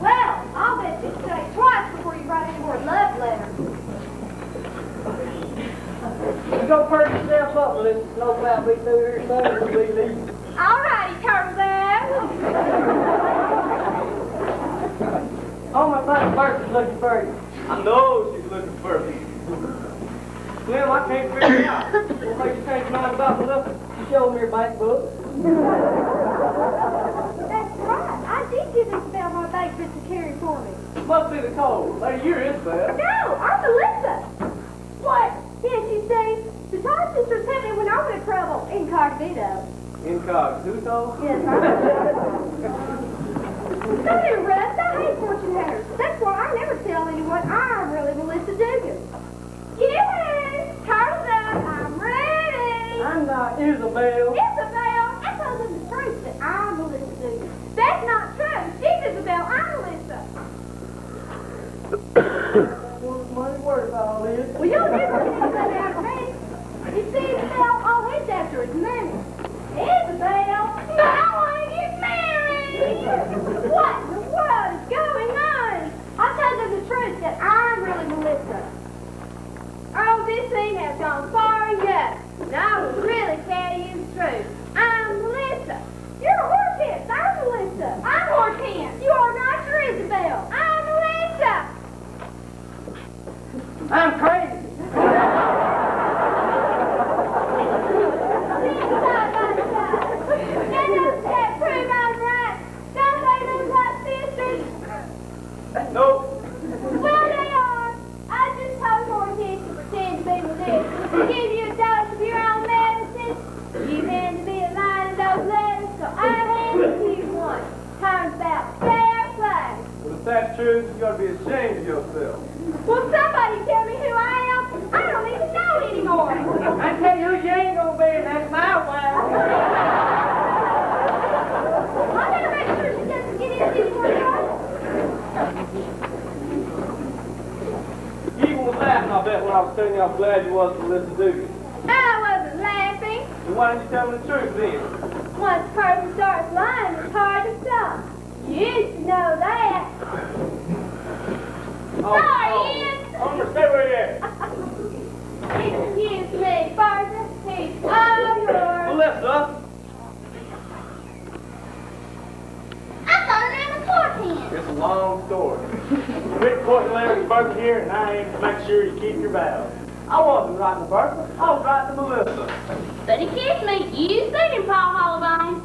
Well, I'll bet you think twice before you write any more love letters. You go perk yourself up, Melissa. Snowplow be through here soon. We'll be leaving. All righty, Turtleback. Oh, my fine person's looking for you. I know she's looking for me. Slim, I can't figure it out. What makes you change your mind about Melissa? She showed me her bank book. That's right. I did give Isabel my bank bit to carry for me. Must be the cold. Lady, you're Isabel. No, I'm Melissa. What? Yes, you see, the Todd sisters helped me when I was in trouble. Incognito. Incognito? Yes, I know. Don't interrupt. I hate fortune tellers. That's why I never tell anyone I'm really Melissa Dugan. Yes, Turtles up. I'm ready. I'm not Isabel. Isabel, I told them the truth that I'm Melissa Dugan. That's not true. She's Isabel. I'm Melissa. What's money worth all this? Well, you'll never get anything out of me. You see, Isabel, all he's after is money. Isabel, but I want to get married. What in the world is going on? I told them the truth that I'm really Melissa. Oh, this thing has gone far enough. Now I will really tell you the truth. I'm Melissa. You're a horse. I'm Melissa. I'm Hortense. You are not your Isabel. I'm Melissa. I'm crazy. Nope. Well, they are. I just told Hortense to pretend to be Melissa. Give you a dose of your own medicine. You had to be a line of those letters, so I handed you one. Talks about fair play. Well, if that's true, you got to be ashamed of yourself. Will somebody tell me who I am? I don't even know anymore. I tell you, you ain't gonna be, and that's my wife. I better make sure she doesn't get in anymore. You even was laughing, I bet, when I was telling you how glad you was to listen to you. I wasn't laughing. Then why didn't you tell me the truth then? Once a person starts lying, it's hard to stop. You used to know that. Sorry, Ian. Homer, stay where you're at. Excuse me, Bertha. He's all yours. Melissa! I thought her name was Hortense. It's a long story. Quit quoting Larry's birth here, and I aim to make sure you keep your vows. I wasn't writing to Bertha. I was writing to Melissa. But he kissed me. You seen him, Paul Hollowbone.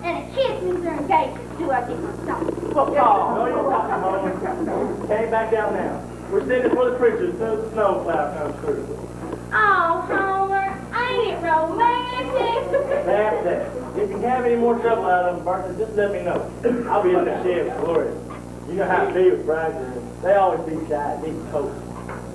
And a kiss means they're engaged. Do I get my stop? Well, Paul, no, you're not home. Came back down now. We're sending for the preacher as soon as the snow plow comes through. Oh, Homer, ain't it romantic? That's that. If you have any more trouble out of them, Bertha, just let me know. I'll be in the shed with Gloria. You know how to be with brides. They always be shy, need coats.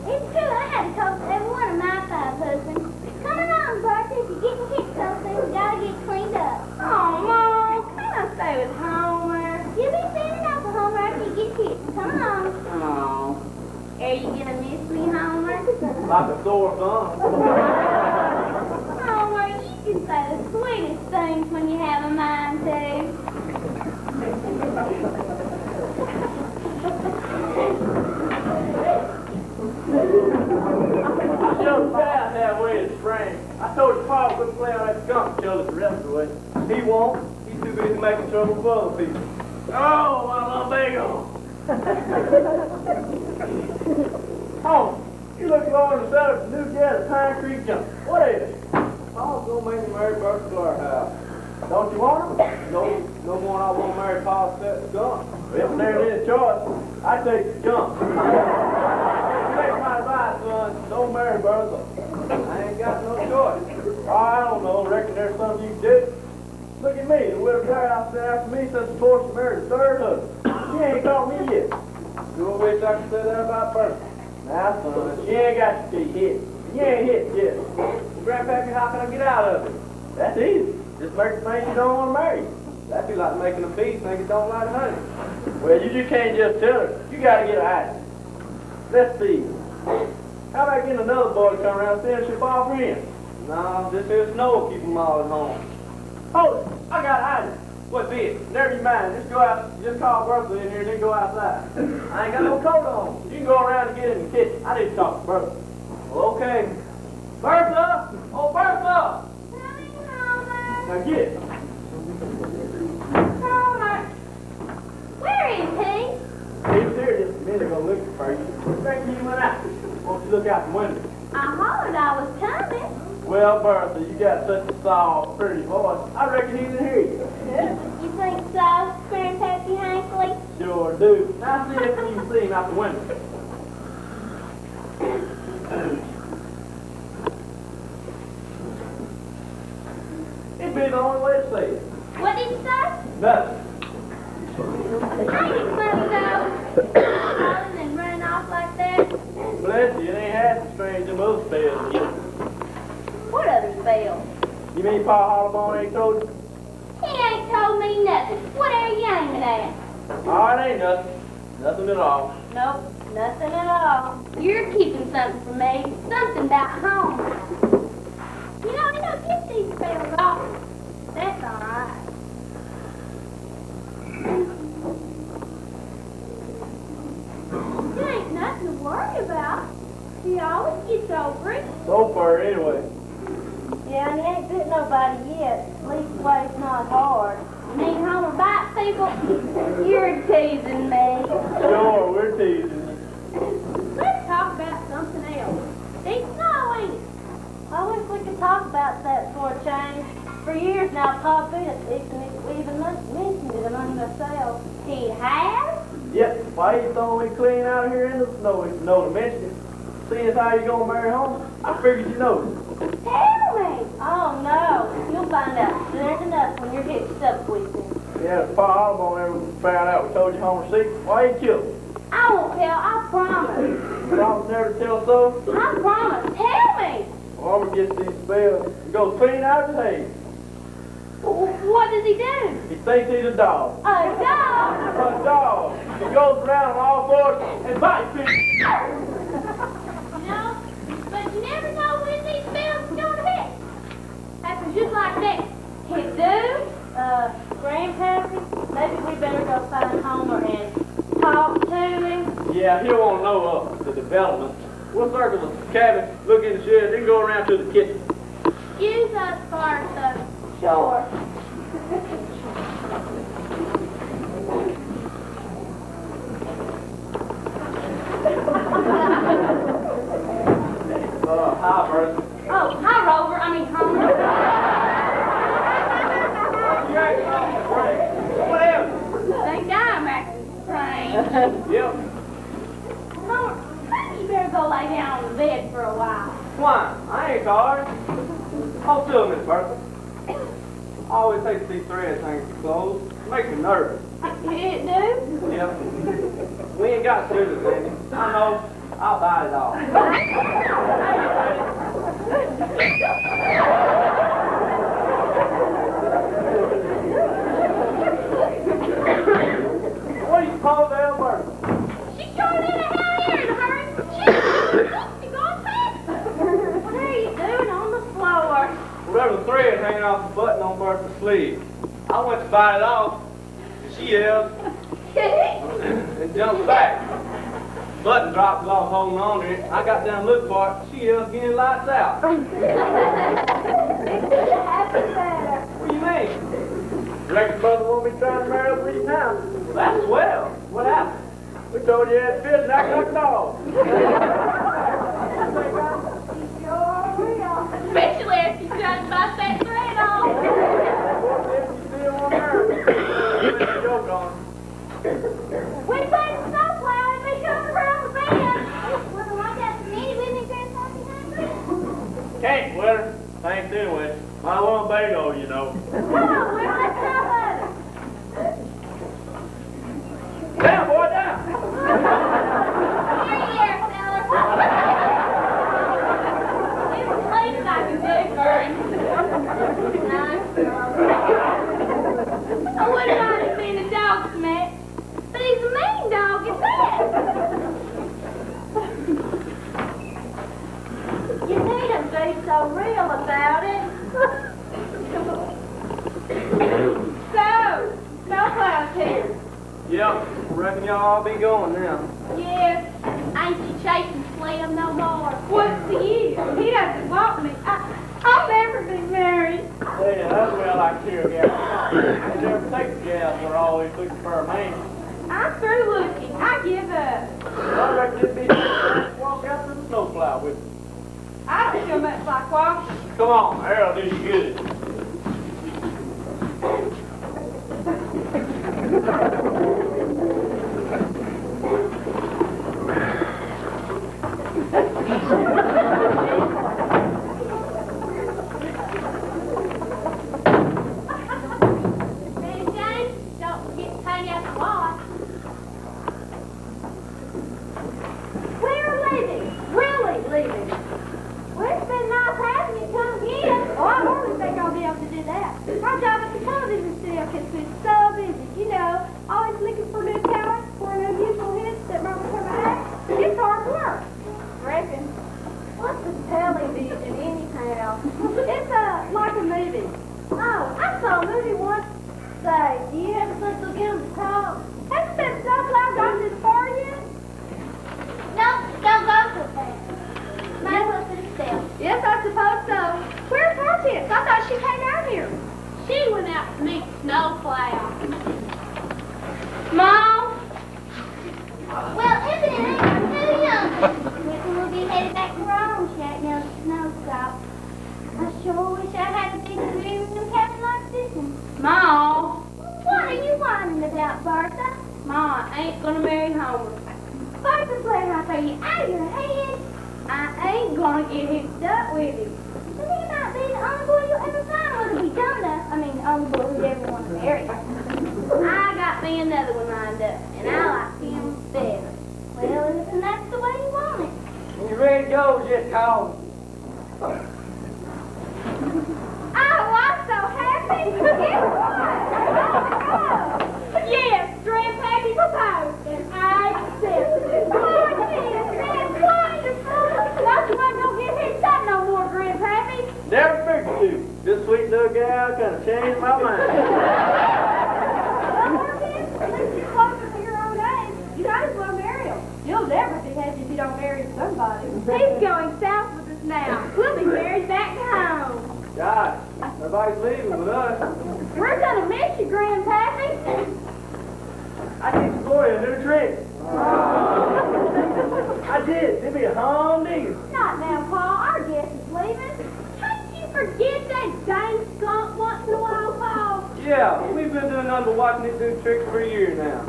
It's true, I had to coach every one of my 5 husbands. Come along, Bertha, if you're getting hit something, you gotta get cleaned up. Oh, Mom, can I stay with Homer? You'll be standing up for Homer after you get hit. Come along. Oh. Are you gonna miss me, Homer? Like a sore thumb. Homer, you can say the sweetest things when you have a mind to. I showed Dad halfway in the spring. I told his pa quit playing on that skunk until the rest of the way. He won't. He's too busy making trouble for other people. Oh, my lumbago. Oh, you look along the side of the new jet at Pine Creek Jump. What is it? Paul's gonna make me marry Bertha Clarkhouse. Don't you want him? No more than I won't marry Paul's pet skunk. If there's any choice, I take the jump. Take my advice, son. Don't marry Bertha. I ain't got no choice. Oh, I don't know. Reckon there's something you can do. Look at me. The widow died out there after me since before she married the 3rd husband. She ain't caught me yet. Sure wish I could say that about Bertha. Now, son, she ain't got to be hit. You ain't hit yet. Grandpappy, how can I get out of it? That's easy. Just make her think you don't want to marry. That'd be like making a bee think it don't like honey. Well, you just can't just tell her. You got to get her out. Let's see. How about getting another boy to come around and see if she'll fall for him? No, this here snow will keep them all at home. Hold it. I got an idea. What bid? Never you mind. Just go out. Just call Bertha in here and then go outside. I ain't got no coat on. You can go around and get in the kitchen. I need to talk to Bertha. Well, okay. Bertha! Oh, Bertha! Coming, Homer. Now get it. Homer. Where is he? He was here just a minute ago looking for you. Thank you went out. Won't you look out the window? I hollered I was coming. Well, Bertha, you got such a soft, pretty voice. I reckon he didn't hear you. You think so, Grandpappy Hankley? Sure do. Now see if you can see him out the window. It'd be the only way to say it. What did you say? Nothing. Ain't it funny though? Hollering and running off like that. Bless you, it ain't half as strange as most spells yet. What other spell? You mean Pa Hollabone ain't told you? He ain't told me nothing. What are you aiming at? Oh, it ain't nothing. Nothing at all. Nope, nothing at all. You're keeping something from me. Something about home. You know, get these spells off. That's all right. There ain't nothing to worry about. He always gets over it. So far, anyway. Yeah, and he ain't bit nobody yet. At least the way it's not hard. You mean Homer bites people? You're teasing me. Sure, we're teasing you. Let's talk about something else. Deep snow, ain't it? I wish we could talk about that for a change. For years now, Pa Bennett's fixing it. We even mentioned it among ourselves. He has? Yep, why you throwing me clean out here in the snow if you know to mention it? Seeing as how you gonna marry home, I figured you know. Tell me. Oh, no. You'll find out soon enough when you're hitched up with him. Yeah, if Pa Hollabone ever found out we told you Homer's secret, why you killed him? I won't tell, I promise. Promise never to tell so? I promise. Tell me. Homer gets these spells and goes clean out of his head. What does he do? He thinks he's a dog. A dog? A dog. He goes around on all fours and bites people. No, but you never know when these spells are going to hit. Happens just like that. It do? Grandpappy, maybe we better go find Homer and talk to him. Yeah, he'll want to know the development. We'll circle the cabin, look in the shed, then go around to the kitchen. Use us, Bertha. Sure. Hi, Bertha. Oh, hi, Rover. I mean, Homer. What else? Think I'm acting strange. Yep. Homer, bed for a while. Why? I ain't tired. Hold still, Miss Bertha. I always hate to see threads hanging to clothes. It makes me nervous. It do? Yep. We ain't got scissors, Andy. I know. I'll buy it all. What do you call that, Bertha? She's going in a hell here in a hurry. She's going fast. What are you doing on the floor? Whatever the thread hanging off the button on Bertha's sleeve. I went to bite it off. She yelled and jumped back. Button dropped off holding on to it. I got down to look for it. She yelled again, lights out. It could have happened better. What do you mean? Reckon brother won't be trying to marry up 3 times. Well, that's swell. What happened? We told you had fit and act like a dog. Especially if you tried to bite that thread off. If you still want to marry, put a joke on. We played snowplow and they come around the bend. Wasn't like that for me, we Grandpa. Can't, Weddin. Thanks anyway. My one bagel, you know. Come on, Will, let's have it. Down, boy, down. Here you are, fella. It was the least I could do for him. I wouldn't mind him being a dog smack, but he's a mean dog at that. You needn't be so real about it. So, snowplow's here. Yep, reckon y'all all be going now. Yes, ain't you chasing Slim no more? What's the use? He doesn't want me. I'll never be married. Yeah, that's where I like to hear a gal. They never take the gals. They're always looking for a man. I'm through looking. I give up. I reckon it'd be nice to walk out to the snowplow with you. I don't feel much like walking. Come on, Harold, do you good. Hey, James, don't forget to hang out the wash. We're leaving. Really leaving. Well, it's been nice having you come again. Oh, I hardly think I'll be able to do that. Our job at the television studio has been so busy. You know, always looking for new talent, for unusual hits that might come back. It's hard work. Reckon. What's a television anyhow? It's like a movie. Oh, I saw a movie once. Say, do you have something to get them to talk? Hasn't that snowplow gotten this far yet? Nope, don't go so fast. Might as well sit still. Yes, I suppose so. Where's Hortense? I thought she came out here. She went out to meet the snowplow. Mom? Well, isn't it too young? Maybe we'll be headed back to our own shack now the snow stops. I sure wish I had a big living room cabin like this one. Mom? What are you whining about, Bertha? Ma, I ain't gonna marry Homer. Bertha, Blair, are you out of your head? I ain't gonna get hooked up with him. You think about being the only boy you'll ever find whether we done that. I mean, the only boy who'd ever want to marry her. I got me another one lined up, and I like him better. Well, isn't that the way you want it? When you're ready to go, just call me. Oh, I'm so happy. Guess what? Yes, Grandpappy proposed, and I accepted it. Oh, yes, that's wonderful. Not you ain't gonna get hooked up no more, Grandpappy. Never figured to. This sweet little gal kind of changed my mind. Well, Hortense, at least you're closer to your own age. You might as well marry him. You'll never be happy if you don't marry somebody. He's going south with us now. We'll be married back to home. God, everybody's leaving with us. We're gonna miss you, Grandpappy. I teach the boy a new trick. I did. Give me a humdinger. Not now, Paul. Our guest is leaving. Can't you forget that dang skunk once in a while, Paul? Yeah, we've been doing nothing but watching it do tricks for a year now.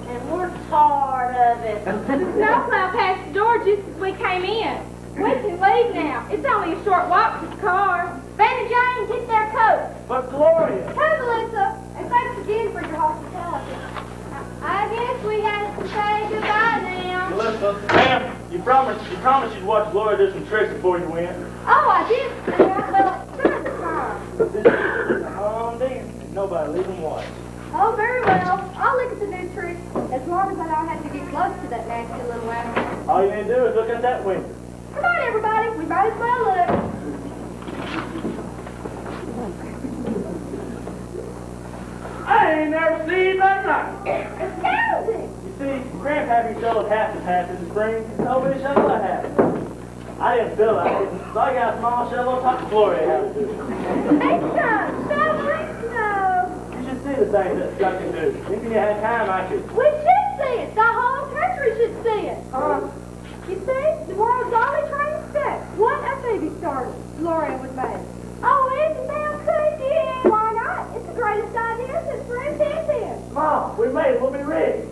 And we're tired of it. The snowplow passed the door just as we came in. We can leave now. It's only a short walk to the car. Ben and Jane, get their coats. But Gloria, Come, Melissa, and thanks again for your hospitality. I guess we have to say goodbye now. Melissa, ma'am, you promised you'd watch Gloria do some tricks before you went. Oh, I did. Well, turn the car. Calm down. Nobody leave them watch. Oh, very well. I'll look at the new tricks as long as I don't have to get close to that nasty little animal. All you need to do is look at that window. Come on, everybody. We might as well look. I ain't never seen nothing like it. Astounding. You see, Grandpappy showed half the patch in the spring, and told me to show what happened. I didn't feel like it, so I got a small shovel on top of Gloria how to do it. Hey, son, shoveling snow. You should see the things that Chuck can do. If you had time, I could. We should see it. The whole country should see it. You see, the world's only train set. What a baby started. Gloria was made. Oh, isn't that good? Yeah. Why not? It's the greatest idea since Friends Headin Fer. Mom, we made it. We'll be ready.